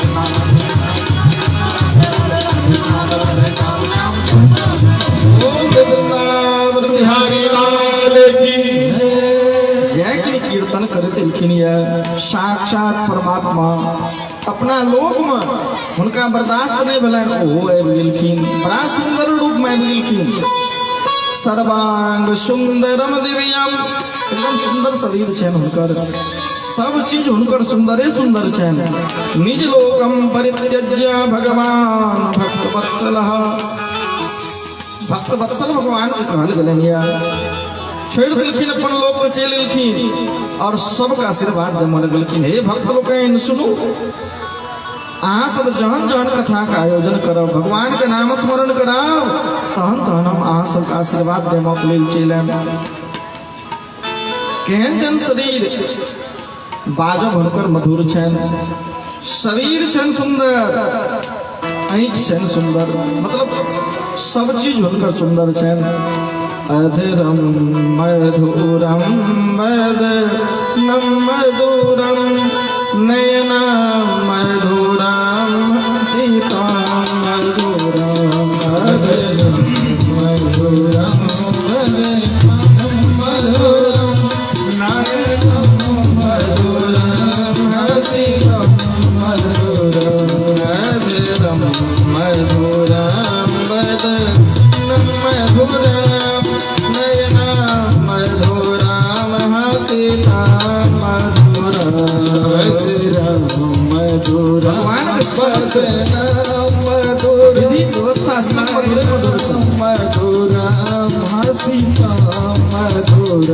बिहारी लाल की जय की कीर्तन करते लिखिन साक्षात परमात्मा अपना लोक में उनका बर्दाश्त नहीं भला, वो गेलखिन बड़ा सुंदर रूप में गेलखिन। सर्वांग सुंदरम दिव्यम, एकदम सुंदर शरीर छेन हुनकर, सब चीज हुनकर सुंदरे सुंदर छेन। निज लोकम परित्यज्य भगवान भक्त वत्सल, भक्त वत्सल भगवान के कहल गलनिया छोड़ दिलखिन, अपन लोक के चल गेलखिन और सबका आशीर्वाद दे मन गेलखिन। हे भक्त लोकन सुनू, अहाँ सब जहन जहन कथा का आयोजन करब, भगवान के नाम स्मरण कराओ, तहन तहन हम अहाँ सबके आशीर्वाद देबो के लेल चलम। केहन जन शरीर, बाजब हुनकर मधुर छन, शरीर छन सुंदर, आँख छन सुंदर, मतलब सब चीज हुनकर सुंदर छन। अधरम मधुरम वदनम मधुरम नयना मधुरम सीता मधुरम। अधरम मधुरम वदनम मधुरम नयना मधुरम सीता मधुरम। अधरम मधुरम वदनम मधुरम नयना मधुरम सीता मधुरम। भगवान व्यवस्था मधुरम सीता मधुरम।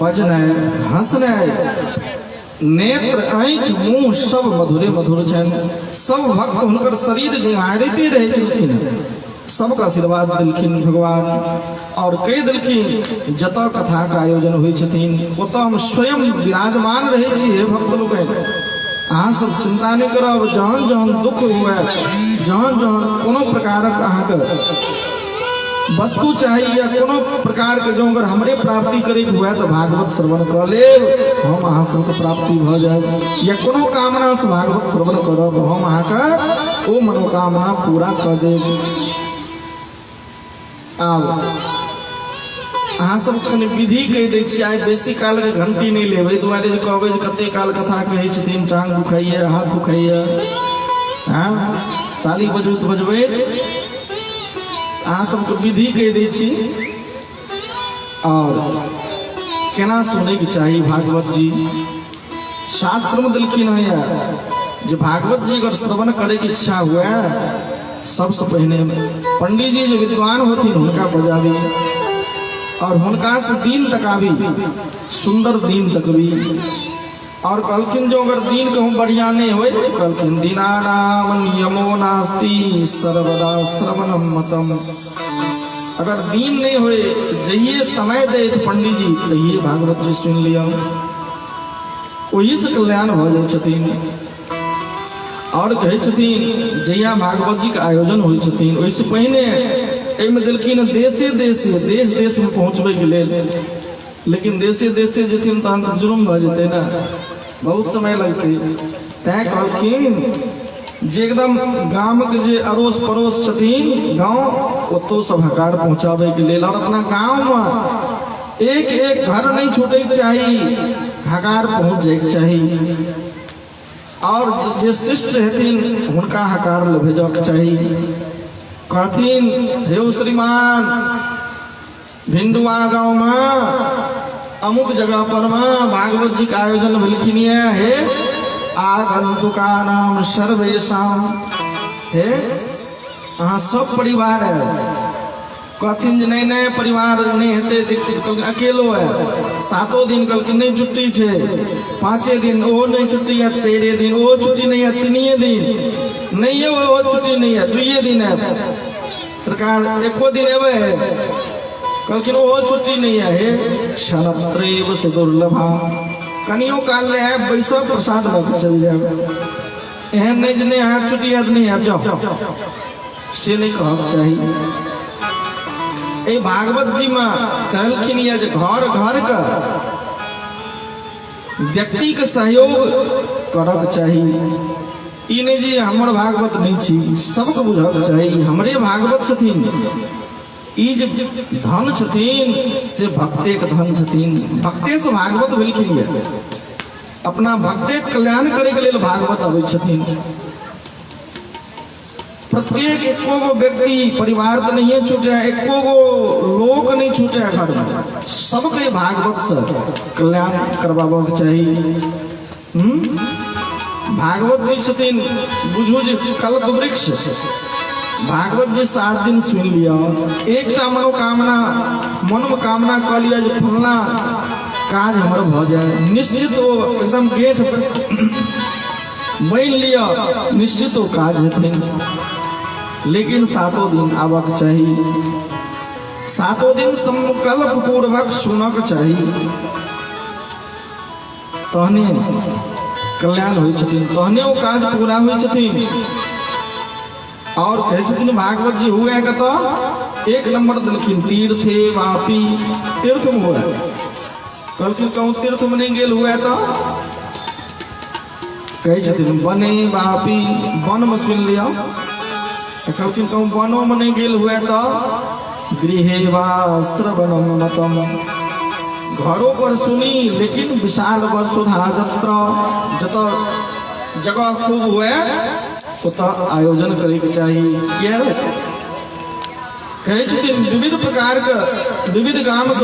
बजनाय हंसनाय नेत्र आँखि मुँह सब मधुरे मधुर छन। सब भक्त हुनकर शरीर निहारते रहे छलखिन, सबका आशीर्वाद दिलखिन भगवान। और कह दिलखिन जत कथा का आयोजन हुई छथिन ओत हम स्वयं विराजमान रहे छी। हे भक्त लोग अहाँ सब चिंता नहीं करब, जहन जहन दुख हुए, जहन जहन कोनो प्रकारक अहाँके वस्तु चाहिए या कोनो प्रकार के जो अगर हमरे प्राप्ति करे हुए तो भागवत श्रवण कर ले, हम अहाँ सबके प्राप्ति भ जाए। या कोनो कामना से भागवत श्रवण करब, हम अहाँके ओ मनोकामना पूरा कर देब। आब अहाँ सब कनि विधि कह दै छी, आइ बेसी काल के घंटी नहीं लेबै, दुआरे जे कहबै जे कते काल कथा कहै छथिन, टांग दुखाइए हाथ दुखाइए, हाँ ताली बजबैत बजबैत अहाँ सबके विधि कह दै छी। और केना सुनै के चाही भागवत जी, शास्त्र में देलखिन है जे भागवत जी अगर श्रवण करे के इच्छा हुए, सबसे पहले पंडित जी जो विद्वान होती उनका बजावी और हुनका से दीन तकावी, सुंदर दीन तकवी। और कहलखिन जो अगर दीन कहूँ बढ़िया नहीं हो, कहलखिन दीनानाम नियमो नास्ति सर्वदा श्रवणम मतम। अगर दीन नहीं होए जहिए समय दे पंडित जी तहिए भागवत जी सुन लिया, वही से कल्याण हो जाए छथिन। और कहे छथिन जहिया भागवत जी का आयोजन हुई छथिन वैसे पहले एहिमे देलखिन देशे देश देश में पहुँचबे के लेल, लेकिन देशे देशे जेथिन तहन तो जुर्म भ जेतै ना, बहुत समय लगतै। तैं कहलखिन जे एकदम गाम के जे अड़ोस पड़ोस छथिन गाँव ओतो सब हकार पहुँचाबे के लेल, और अपना गाँव में एक एक घर नहीं छूटे के चाही, हकार पहुँच जाए के चाही। और जे शिष्ट हेथिन हुनका हकार भेजक चाही। कहथिन हे श्रीमान भिंडुआ गाँव में अमुक जगह पर में भागवत जी का आयोजन भेलखिन हे, आगंतुका नाम सर्वेशम, हे अहाँ सब परिवार है। कहथिन जे नहीं नहीं परिवार नहीं हेतै, अकेलो है। सातों दिन कहलखिन नहीं छुट्टी है, पाँचे दिन वो नहीं छुट्टी है, 4 दिन वो छुट्टी नहीं है, 3 दिन नहीं है, वो छुट्टी नहीं है, 2 दिन है। सरकार एको दिन एवं है, कहलखिन वो छुट्टी नहीं है। हे क्षणत्रैव सुदुर्लभा, कनियो काल ले है बैसब प्रसाद लग चल जाए, एहन नहीं जे नहीं अहाँ छुट्टी है नहीं है जाओ, से नहीं कहक चाहिए। ए भागवत जी में कहलखिन ये जे घर घर का व्यक्ति के सहयोग करक चाहिए। ई नहीं जी हमर भागवत नहीं छी, सबके बुझक चाहिए हमरे भागवत छथिन। ई जे धन छथिन से भक्ते के धन छथिन, भक्ते से भागवत भेलखिन ये, अपना भक्ते कल्याण करे के लेल भागवत आबै छथिन। प्रत्येक एको गो व्यक्ति परिवार तो नहीं छूटे, एको गो लोक नहीं छूटे घर में, सबके भागवत से कल्याण करवाबक चाहिए। भागवत जी छथिन बुझू जे कल्प वृक्ष, भागवत जी 7 दिन सुन लिया, एक मनोकामना मन में कामना कर लिया जो फलना काज हमर भ जाए, निश्चित वो एकदम गेट बन लिया, निश्चित वो काज हेथिन। लेकिन 7 दिन आबक चाहिए, 7 दिन संकल्प पूर्वक सुनक चाहिए, तहने कल्याण होइ छथिन, तहने वो काज पूरा होइ छथिन। और कहे छथिन भागवत जी हुए कत 1 नंबर देलखिन तीर्थे वापी, तीर्थ में हुए, कहलखिन कहूँ तीर्थ में नहीं गेल हुए तो कहे छथिन बने वापी, वन में सुन लिया, कहलखिन कहूँ वनों में नहीं गेल हुए तो गृहे वा श्रवणम मतम, घरों पर सुनी लेकिन विशाल वसुधा जत्र, जत जगह खूब हुए उतर आयोजन करे के चाहिए। क्या कहे विविध प्रकार के विविध गांव